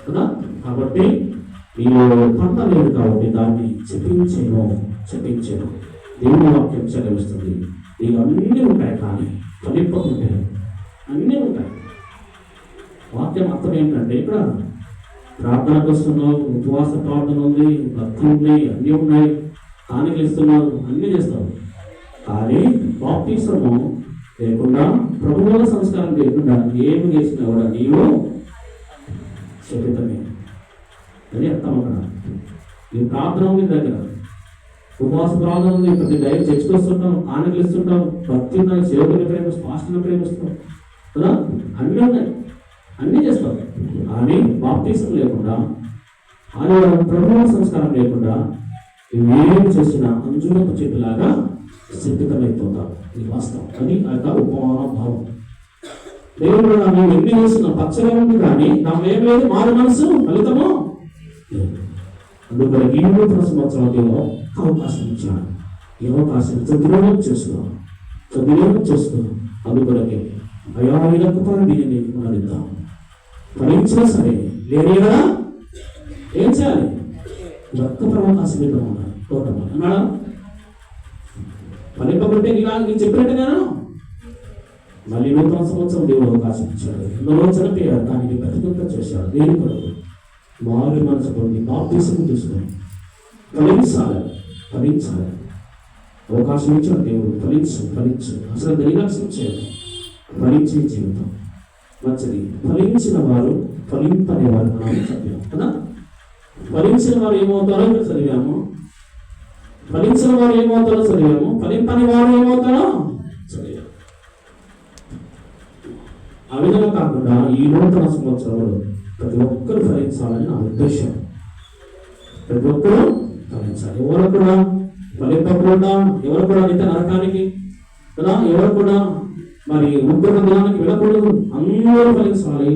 కదా. కాబట్టి నీలో పంట లేదు కాబట్టి దాన్ని చెప్పించాను. దేవుని వాక్యం సెలవిస్తుంది, నీకు అన్నీ ఉంటాయి కానీ ఫలింపకుంటాయి, అన్నీ ఉంటాయి. వాక్యం అర్థం ఏంటంటే, ఇక్కడ ప్రార్థనకు వస్తున్నావు, ఉపవాస ప్రార్థన ఉంది, భక్తి ఉంది, అన్నీ ఉన్నాయి, కానుకలు ఇస్తున్నావు, అన్నీ చేస్తావు. కానీ బాప్టిజము లేకుండా, ప్రభువుల సంస్కారం లేకుండా ఏమి చేసినా కూడా నీవు శపితమే. అది అర్థం. అక్కడ నీ ప్రార్థన ఉంది, దగ్గర ఉపవాస ప్రార్థన ఉంది, ప్రతి డైరీ చర్చకొస్తుంటాం, కానుకలు ఇస్తుంటాం, భక్తి ఉన్నాయి, సేవకుని ప్రేమిస్తాం, పాస్టర్ని ప్రేమిస్తాం కదా, అన్నీ ఉన్నాయి, అన్నీ చేస్తాం. కానీ బాప్టిజం లేకుండా, ఆదివారం ప్రభువుల సంస్కారం లేకుండా నువ్వేం చేసినా అంజూరపు చెట్టులాగా సిద్ధితమైపోతావు. ఇది వాస్తవం. అది ఆ యొక్క ఉపమాన భావం. దేవుడు నువ్వు ఎన్ని చేసిన పచ్చగా ఉంది కానీ నాకు ఏం లేదు, మారు మనసు ఫలితము లేదు. అందుకని ఈ నూతన సంవత్సరం దేవుడు అవకాశం ఇచ్చాడు. ఈ అవకాశం సద్వినియోగం చేసుకో. అందుకొరకే అయ్యా వినకపోతే దీనిని పునరుద్దాం. ఫలించినా సరే లేని కదా ఏం చేయాలి? రక్త ప్రవాహాసం మీద ఉండాలి. అన్నాడా? ఫలింపబట్టే నేను చెప్పినట్టుగా మళ్ళీ నూతన సంవత్సరం దేవుడు అవకాశం ఇచ్చాడు. ఎన్నో చనిపోయాడు, దానికి ప్రతిజ్ఞ చేశాడు. దేని కొరకు? మారు మనసు పొంది బాప్టిజం తీసుకొని ఫలించాలి. అవకాశం ఇచ్చాడు దేవుడు. ఫలించు అసలు నిర్లక్ష్యం చేయాలి. ఫలించే జీవితం మంచిది. ఫలించిన వారు ఫలింపనే వారు మనం చదివాం కదా. ఫలించిన వారు ఏమవుతారో చదివాము. ఫలించిన వారు ఏమవుతారో చదివాము. ఫలింపని వారు ఏమవుతారో చదివాము. ఆ విధంగా కాకుండా ఈ నూతన సంవత్సరంలో ప్రతి ఒక్కరు ఫలించాలని నా ఉద్దేశం. ప్రతి ఒక్కరూ ఫలించాలి. ఎవరు కూడా ఫలింపకుండా, ఎవరు కూడా నిత్య నరకానికి కదా, ఎవరు కూడా మరి ఉగ్ర జ్ఞానానికి వెళ్ళకూడదు. అందరూ ఫలించాలి.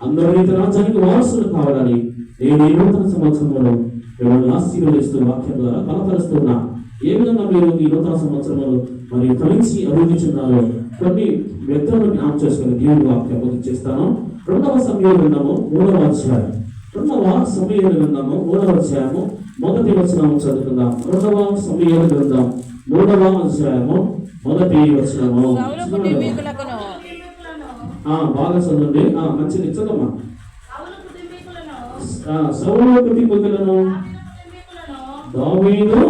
అందరూ నిత్య రాజ్యానికి వారసులు కావాలని నేను ఈ నూతన సంవత్సరంలో మిమ్మల్ని ఆశీర్వదిస్తూ వాక్యం ద్వారా బలపరుస్తున్నా. ఏ విధంగా మీరు ఈ నూతన సంవత్సరంలో మరి ఫలించి అభివృద్ధి చెందాలో కొన్ని వ్యక్తులను జ్ఞాపకం చేసుకుని దేవుని వాక్యం అభివృద్ధి చేస్తాను. 2వ సమూయేలు గ్రంథము 3వ అధ్యాయం. 2వ సమూయేలు గ్రంథము 3వ అధ్యాయము 1వ వచనం చదువుకుందాం. 2వ సమూయేలు గ్రంథం 3వ అధ్యాయము 1వ వచనము. బాగా చదవండి. మంచిది చదవమ్మా. సౌలు కుటుంబీకులను దావీదు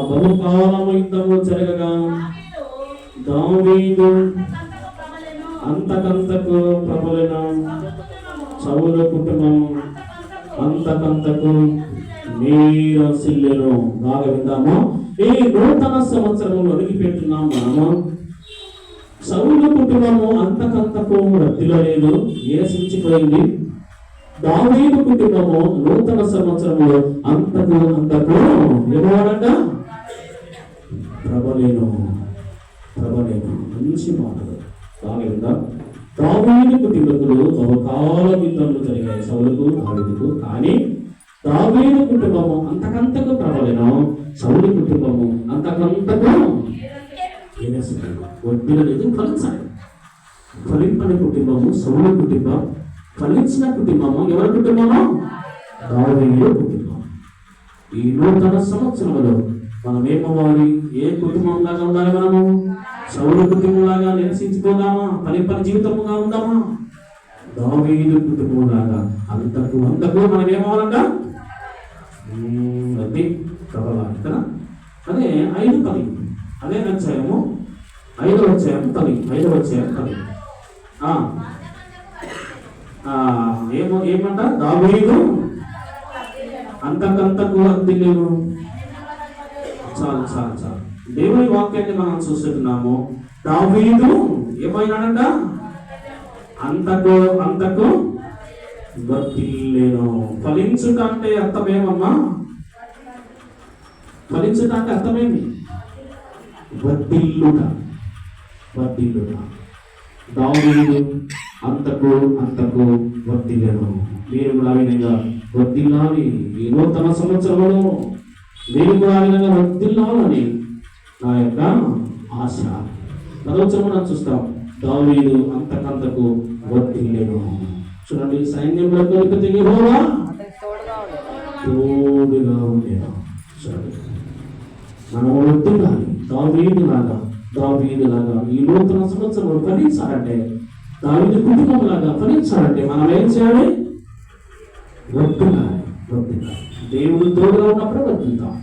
బహుకాలము యుద్ధము జరగగా దావీదు అంతకంతకు ప్రబలెను. సౌలు కుటుంబం అంతకంతకు నీరసిల్లెను. బాగా విందాము. ఈ నూతన సంవత్సరంలో అడుగుపెట్టున్నాం మనము. సౌలు కుటుంబము అంతకంతకు రద్దులేదు, నీరసించిపోయింది. దావీదు కుటుంబము నూతన సంవత్సరంలో అంతకు ఏమవాడంట? ప్రబలేను. మంచి మాటలు. బాగా విందాం. దావీదు కుటుంబకులు బహుకాల యుద్ధములు జరిగాయి సౌలుకు దావీదుకు. కానీ దావీదు కుటుంబము అంతకంతకు ప్రబలెను, సౌలు కుటుంబము అంతకంతకు వడ్డీలేదు. ఫలించాలి. ఫలింపని కుటుంబము సౌలు కుటుంబం. ఫలించిన కుటుంబము ఎవరి కుటుంబము? దావీదు కుటుంబం. ఈ నూతన సంవత్సరంలో మనం ఏమవ్వాలి? ఏ కుటుంబంలాగా ఉండాలి? మనము సౌలు కుటుంబంలాగా నివసించుకోదామా? ఫలింపని జీవితముగా ఉందామా? దావీదు కుటుంబం లాగా అంతకు మనకేమవ్వాలంట? అది ప్రబలాలి కదా. అదే 5:10 అదే అధ్యాయము 5వ అధ్యాయం 10 ఏమంట? దావీదు అంతకంతకు వర్ధిల్లును. చాలు దేవుని వాక్యాన్ని మనం చూస్తున్నాము. దావీదు ఏమైనాడంట? అంతకు వర్ధిల్లును. ఫలించుట అంటే అర్థమేమమ్మా? ఫలించుట అంటే అర్థమేమి? వర్ధిల్లుట. దావీదు అంతకు వర్ధిల్లును. మీరు కూడా ఆ విధంగా వర్ధిల్లాలి. ఈ నూతన సంవత్సరంలో మీరు కూడా ఆ విధంగా వర్ధిల్లాలని నా యొక్క ఆశ. 10వ వచనం చూస్తాం. దావీదు అంతకంతకు వర్ధిల్లును. చూడండి, సైన్యంలో అధిపతి యెహోవా తోడుగా ఉండేను. చూడండి, మనం వర్ధిల్లాలి. దావీదు లాగా ఈ నూతన సంవత్సరం ఫలించాలంటే, దావీదు కుటుంబం లాగా ఫలించాలంటే మనం ఏం చేయాలి? వర్ధిల్లాలి. దేవుడు తోడుగా ఉన్నప్పుడు వర్ధిల్తాం.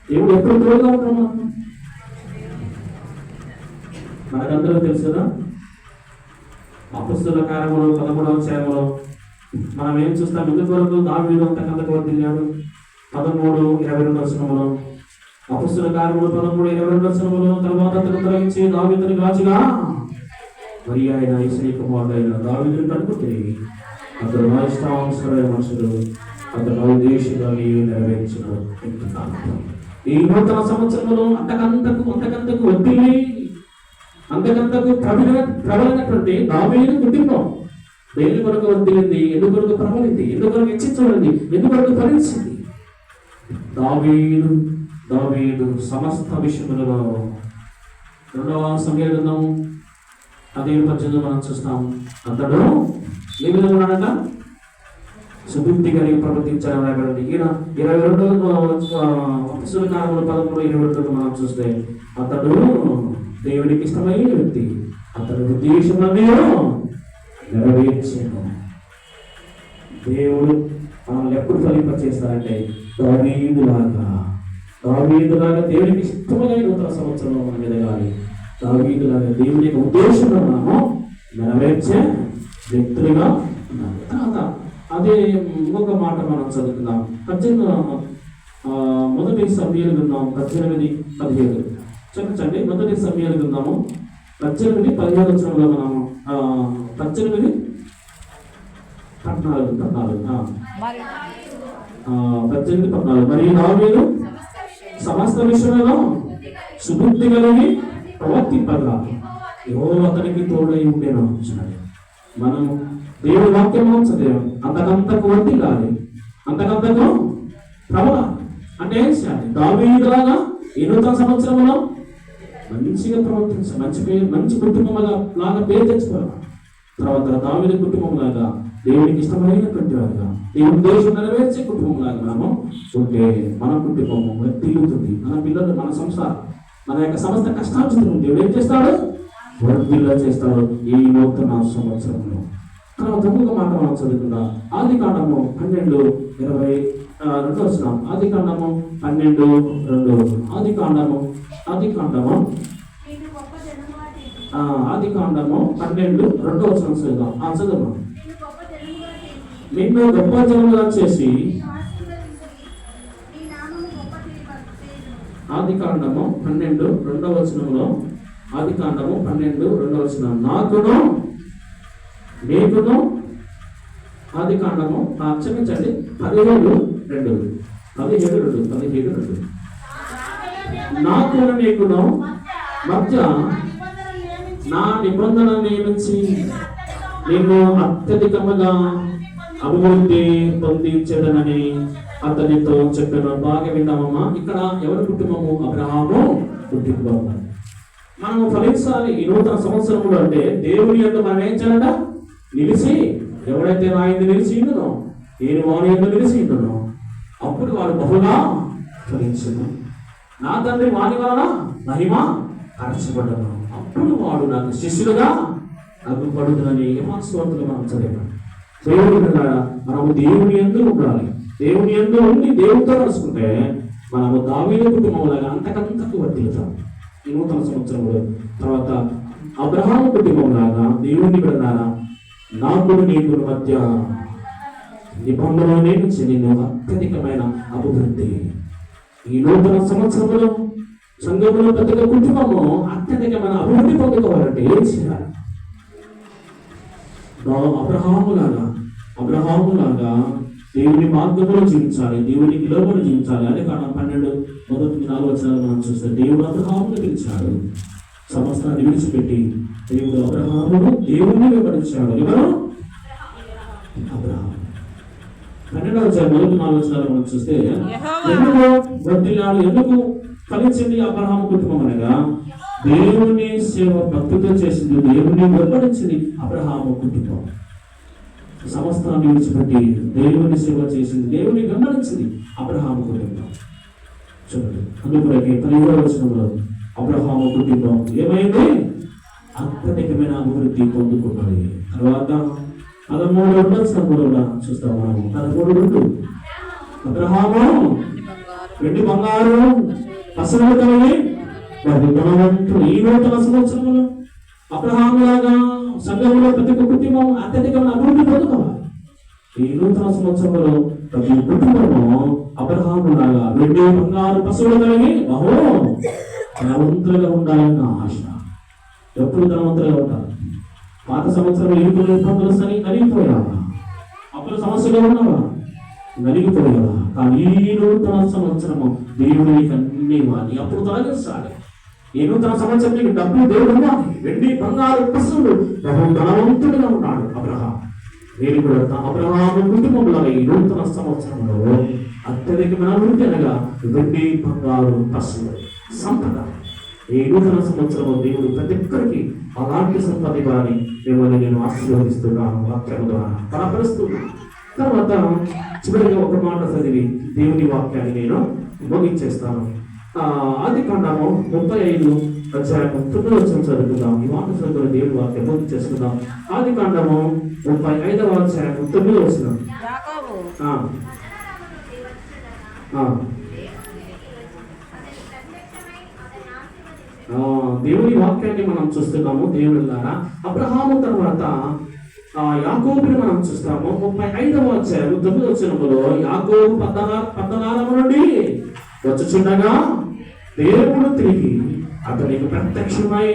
దేవుడు ఎప్పుడు తోడుగా ఉంటాం? మనకందరూ తెలుసు కదా. అపొస్తలుల కార్యములు 13వ అధ్యాయంలో మనం ఏం చూస్తాం? ఎందుకు వరకు దావీదు అంతకంతకు వర్ధిల్లాడు? 13:22 వచనములో అపొస్తలుల కార్యములు 13:22 తర్వాత అతను తొలగించి దావీదుని రాజుగా మరి ఆయన యిస్రాయేలు కుమారుడైన దావీదుని తట్టుకు తిరిగి అతడు రాజస్థానమైన మనుషులు అతను ఉద్దేశాన్ని నెరవేర్చిన. ఈ నూతన సంవత్సరంలో అంతకంతకు వర్ధిల్లి అంతకంతకు ప్రబలైనటువంటి దావీదు కుటుంబం దేని కొరకు వర్ధిల్లింది? ఎందుకు కొరకు ప్రబలింది? ఎందుకు కొరకు హెచ్చించబడింది? ఎందుకు కొరకు ఫలించింది? దావీదు సమస్త విషయములలో 2వ సమూయేలు గ్రంథం 15:18 మనం చూస్తాం. అతడు ఏ విధంగా ఉన్నాడంట? సుబుద్ధి కలిగి ప్రవర్తించాలని. ఈయన 22వ అపొస్తలుల కార్యములు 13:22 మనం చూస్తే అతడు దేవునికి ఇష్టమైన వ్యక్తి. అతడు ఉద్దేశంలో నెరవేర్చాను. దేవుడు మనల్ని ఎప్పుడు ఫలింపచేస్తారంటే దావీదు లాగా దేవునికి ఇష్టమైన నూతన సంవత్సరంలో మనం ఎదగాలి. దావీదు లాగా దేవుని యొక్క ఉద్దేశంలో మనము నెరవేర్చే వ్యక్తులుగా ఉండాలి. తర్వాత అదే ఇంకొక మాట మనం చదువుతున్నాం. 1 సమూయేలు గ్రంథం 18:17 చెప్పండి. 1 సమూయేలు గ్రంథము 18:17 వచనంలో మనము 18:14 మరి దావీదు సమస్త విషయంలో సుబుద్ధి కలిగి ప్రవర్తింపగా యెహోవా అతనికి తోడై ఉండేను. మనం దేవుడి వాక్యం చదివాం. అంతకంతకు వర్ధిల్లాలి, అంతకంతకు ప్రబలాలి. అంటే ఏం చేయాలి? దావీదులాగా ఈ నూతన సంవత్సరంలో మంచిగా ప్రవర్తించాలి. మంచి కుటుంబం లాగా పేరు తెచ్చుకోవాలి. తర్వాత దావీదు కుటుంబం లాగా దేవుడికి ఇష్టమైనటువంటి వారుగా దేవుని ఉద్దేశం నెరవేర్చే కుటుంబం లాగా మనము ఉంటే మన కుటుంబము వర్ధిల్లుతుంది. మన పిల్లలు, మన సంసారం, మన యొక్క సమస్త కష్టార్జితం దేవుడు ఏం చేస్తాడు? వర్ధిల్ల చేస్తాడు ఈ నూతన సంవత్సరంలో. తర్వాత ఇంకొక మాట మనం చదువుకుందాం. ఆదికాండము 12:22 వచనం. ఆదికాండము 12:2 ఆదికాండము 12:2 వచనం చదువుదాం. చదువు. నిన్ను గొప్ప జనముగా చేసి ఆదికాండము 12:2 వచనంలో ఆదికాండము 12:2 వచనం. నాకును నీకును ఆదికాండము క్షమించండి 17:2 నాకును నీకును మధ్య నా నిబంధన నియమించి నేను అత్యధికముగా అభివృద్ధి పొందించదనని అతనితో చెప్పాను. బాగా విందామమ్మా. ఇక్కడ ఎవరి కుటుంబము? అబ్రహాము కుటుంబం. మనము ఫలించాలి ఈ నూతన సంవత్సరంలో అంటే దేవుని యొక్క మనం ఏం చేయాలంట? నిలిచి, ఎవరైతే నా యందు నిలిచి ఉండునో నేను వారి యందు నిలిచి ఉండునో అప్పుడు వారు బహుగా ఫలించును. నా తండ్రి వారి వలన మహిమ పరచబడను. అప్పుడు వాడు నాకు శిష్యులుగా అగ్గుపడుతుందని యమాస్వార్తలు మనం చదివాం. దేవుడి బిడ్డలారా, మనము దేవుని యందు ఉండాలి. దేవుని యందు ఉండి దేవుడితో నడుచుకుంటే మనము దావీదు కుటుంబంలాగా అంతకంతకు వర్తిల్లుతాం. ఈ నూతన సంవత్సరంలో తర్వాత అబ్రహాము కుటుంబంలాగా దేవుని బిడ్డలారా, నాకు నీకు మధ్య నిబంధనలోనే నేను అత్యధికమైన అభివృద్ధి. ఈ నూతన సంవత్సరంలో సంఘంలో ప్రతి ఒక్క కుటుంబము అత్యధికమైన అభివృద్ధి పొందుకోవాలంటే ఏం చేయాలి? అబ్రహాములాగా దేవుని మార్గంలో జీవించాలి, దేవునికి లోబడి జీవించాలి. అదే కారణం 12:1-4 వచనాలు మనం చూస్తే దేవుడు అబ్రహామును పిలిచాడు. సమస్తాన్ని విడిచిపెట్టి దేవుడు అబ్రహామును దేవుణ్ణి వెంబడించాడు. ఎవరు? అబ్రహాము. 12:1-4 వచనాలు మనం చూస్తే ఎందుకు ఫలించింది అబ్రహాము కుటుంబం అనగా దేవుని సేవ భక్తితో చేసింది, దేవుని వెంబడించింది అబ్రహాము కుటుంబం. సమస్తాన్ని విడిచిపెట్టి దేవుని సేవ చేసింది, దేవుని వెంబడించింది అబ్రహాము కుటుంబం. చూడండి, అందుకొరకే 15వ వచనంలో అబ్రహాము కుటుంబం ఏమైంది? అత్యధికమైన అభివృద్ధి పొందుకున్నది. తర్వాత 13వ వచనం కూడా చూస్తాం మనం. 13:2 అబ్రహాము వెండి బంగారు పశువులు కలిగి వారి గుణవంతుడు. ఈ నూతన సంవత్సరంలో అబ్రహాములాగా సంఘంలో ప్రతి ఒక్క కుటుంబం అత్యధికమైన అభివృద్ధి పొందుకోవాలి. ఈ నూతన సంవత్సరంలో ప్రతి కుటుంబము అబ్రహాములాగా వెండి బంగారు పశువులు కలిగి బహు ధనవంతులుగా ఉండాలన్న ఆశ. ఎప్పుడు ధనవంతులుగా ఉంటారు? పాత సంవత్సరంలో ఇరుకులు ఇబ్బందులు సరి నలిగిపోయావా? అప్పుడు సమస్యగా ఉన్నావా? నలిగిపోయావా? కానీ ఈ నూతన సంవత్సరము దేవుడు నీకు అన్ని ఇవ్వాలి, అప్పుడు తొలగిస్తాడు. ఈ నూతన సంవత్సరం నీకు డబ్బు దేవుడు ఇవ్వాలి, వెండి బంగారు పశువులు బహు ధనవంతుడిగా ఉన్నాడు అబ్రహాం. నేను కూడా అబ్రహాము కుటుంబంలో ఈ నూతన సంవత్సరంలో అత్యధికమైన అభివృద్ధి అనగా వెండి బంగారు పశువులు సంపద. ఈ నూతన సంవత్సరంలో దేవుడు ప్రతి ఒక్కరికి అలాంటి సంపద ఇవ్వాలని మిమ్మల్ని నేను ఆశీర్వదిస్తున్నాను, వాక్యం ద్వారా బలపరుస్తున్నాను. తర్వాత చివరిగా ఒక మాట చదివి దేవుని వాక్యాన్ని నేను ముగించేస్తాను. ఆదికాండము 35:9 చదువుకుందాం. ఈ మాట చదువుకుని దేవుని వాక్యం ముగించేసుకుందాం. ఆదికాండము 35:9. దేవుని వాక్యాన్ని మనం చూస్తున్నాము. దేవుళ్ళారా, అబ్రహాము తర్వాత యాకోబుని మనం చూస్తాము. 35:9 యాకోబు పద్దనారము నుండి వచ్చుచుండగా దేవుడు తిరిగి అతనికి ప్రత్యక్షమై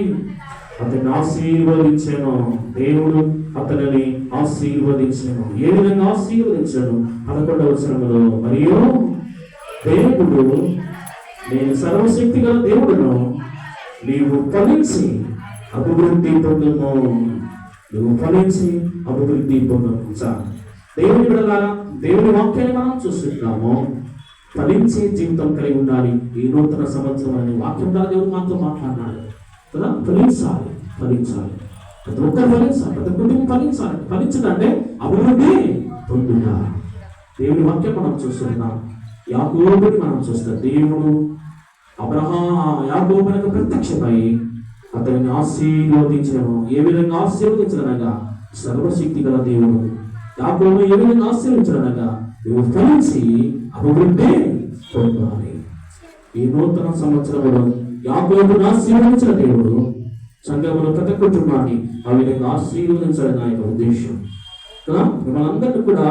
అతన్ని ఆశీర్వదించాను. దేవుడు అతనిని ఆశీర్వదించాను. ఏ విధంగా ఆశీర్వదించాను? 11వ వచనములో, మరియు దేవుడు, నేను సర్వశక్తి గల దేవుడును, నీవు ఫలించి అభివృద్ధి పొందుము. నువ్వు ఫలించి అభివృద్ధి పొందుము. దేవుని బిడ్డలారా, దేవుని వాక్యాన్ని మనం చూస్తున్నాము. ఫలించే జీవితం కలిగి ఉండాలి ఈ నూతన సంవత్సరం అనే వాక్యం ద్వారా దేవుడు మాతో మాట్లాడినాడు కదా. ఫలించాలి, ఫలించాలి, ప్రతి ఒక్కరు ఫలించాలి, ప్రతి కుటుంబం ఫలించాలి. ఫలించదంటే అభివృద్ధి పొందుతా. దేవుని వాక్యం మనం చూస్తున్నాం. యాకోబుని మనం చూస్తాం. దేవుడు యాకోబునకు ప్రత్యక్షమై అతనిని ఆశీర్వదించను. ఏ విధంగా ఆశీర్వదించడనగా సర్వశక్తి గల దేవుడు యాకోబును ఏ విధంగా ఆశీర్వదించడనగా నువ్వు ఫలించి అభివృద్ధి పొందాలి. ఈ నూతన సంవత్సరంలో యాకోబును ఆశీర్వదించిన దేవుడు సంఘములో ప్రతి కుటుంబాన్ని ఆ విధంగా ఆశీర్వదించడం నా యొక్క ఉద్దేశం కదా. మనందరినీ కూడా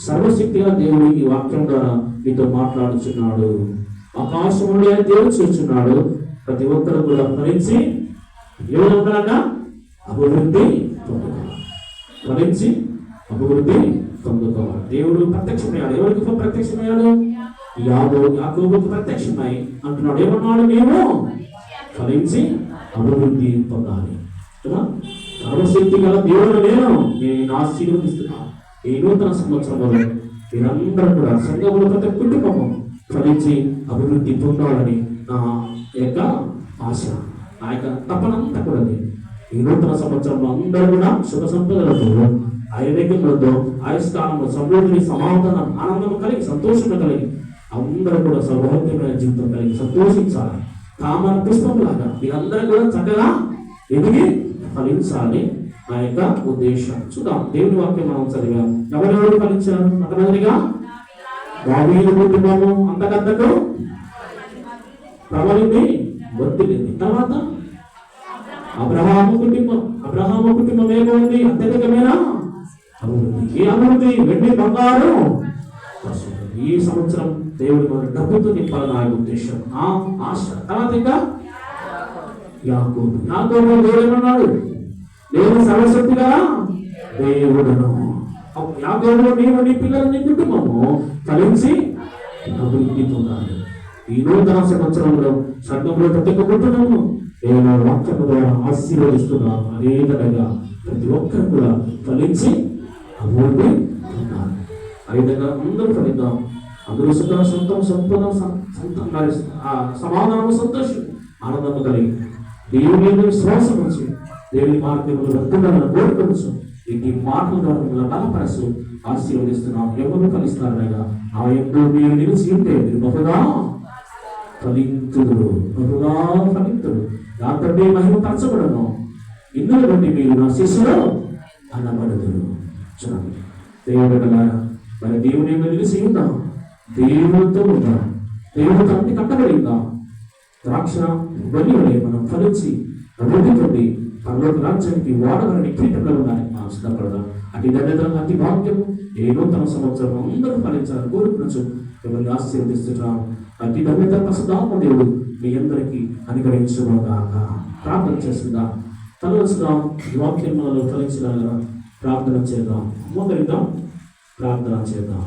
సర్వశక్తిగా దేవుడు ఈ వాక్యం ద్వారా మీతో మాట్లాడుచున్నాడు. ఆకాశం నుండి ఆయన దేవుడు చూస్తున్నాడు. ప్రతి ఒక్కరు కూడా ఫలించి ఎవరు ఉండాలట? అభివృద్ధి పొందుకోవాలి. ఫలించి అభివృద్ధి పొందుకోవాలి. దేవుడు ప్రత్యక్షమయ్యాడు. ఎవరికి ప్రత్యక్షమయ్యాడు? యాకోబుకు ప్రత్యక్షమై అంటున్నాడు, ఏమన్నాడు? మేము ఫలించి అభివృద్ధి పొందాలి కదా. సర్వశక్తి గల దేవుడు నేను ఆశీర్వదిస్తున్నాను. ఈ నూతన సంవత్సరంలో మీరందరూ కూడా సంఘములో ప్రతి కుటుంబము ఫలించి అభివృద్ధి పొందాలని నా యొక్క ఆశ, నా యొక్క తపనంతా కూడా. ఈ నూతన సంవత్సరంలో అందరూ కూడా సుఖ సంపదలతో, ఆయుర్వేగంతో, ఆయుష్కాలంలో సమృద్ధిని, సమాధానం, ఆనందం కలిగి, సంతోషం కలిగి అందరూ కూడా సౌభాగ్యమైన జీవితం కలిగి సంతోషించాలి. కామన పుష్పంలాగా మీరందరూ కూడా చక్కగా ఎదిగి ఫలించాలి. ఆ యొక్క ఉద్దేశం. చూద్దాం దేవుని వాక్యం మనం చదివాం. ఎవరెవరు ఫలించారు? మొట్టమొదటిగా దావీదు కుటుంబము అంతకంతకు ప్రబలింది, వర్ధిల్లింది. తర్వాత అబ్రహాము కుటుంబం ఏమైంది? అత్యధికమైన అభివృద్ధి. ఏ అభివృద్ధి? వెండి బంగారం పశువులు. ఈ సంవత్సరం దేవుడి మన డబ్బుతో నింపాలని ఆయన ఉద్దేశం, ఆ ఆశ. తర్వాత ఇంకా యాకోబు దేవుడు ఏమన్నాడు? దేవుడు సర్వశక్తిగా దేవుడును. యాకోబు నీవు నీ పిల్లలు నీ కుటుంబము ఫలించి అభివృద్ధి పొందాలి. ఈ నూతన సంవత్సరంలో సంఘంలో ప్రతి ఒక్క కుటుంబము దేవుని వాక్యం ద్వారా ఆశీర్వదిస్తున్నాను. అదే విధంగా ప్రతి ఒక్కరు కూడా ఫలించి అభివృద్ధి పొందాలి. ఆ విధంగా అందరూ ఫలిద్దాం. అందరూ సొంతం సంపద సమాధానము, సంతోషం, ఆనందము కలిగి దేవుని విశ్వాసం వచ్చి దేవుని మార్గంలో వెళ్తున్నారని కోరుకోవచ్చు. ఈ మాటల ద్వారా మిమ్మల్ని బలపరచు ఆశీర్వదిస్తున్నాం. ఎవరు ఫలిస్తారనగా ఆ ఎందు మీరు నిలిచి ఉంటే మీరు బహుగా ఫలింతుడు, బహుగా ఫలింతుడు. దాంతో మహిమ పరచబడను. ఇందులో బట్టి మీరు నా శిష్యులు అనబడదురు. చూడండి దేవుడు కదా, మరి దేవుని నిలిచి ఉందాం, దేవుడితో ఉందాం, దేవుడితో అన్ని కట్టబడి ఉందాం. ద్రాక్ష బలి వలె మనం ఫలించి అభివృద్ధి పొంది పరలోక రాజ్యానికి వాడవలని కీటకలు ఉన్నాయి. మనం సిద్ధపడదాం. అతి ధన్యత, అతి భాగ్యం ఏ నూతన సంవత్సరం అందరూ ఫలించాలని కోరుకునొచ్చు. ఎవరిని ఆశీర్వదిస్తున్నాం. అతి ధన్యత ప్రస్తుతం దేవుడు మీ అందరికీ అనుగ్రహించుగాక. ప్రార్థన చేస్తుందాం. తలవచ్చుదాం. ఈ వాక్యం మనలో ఫలించగలగా ప్రార్థన చేద్దాం. మోకరిద్దాం, ప్రార్థన చేద్దాం.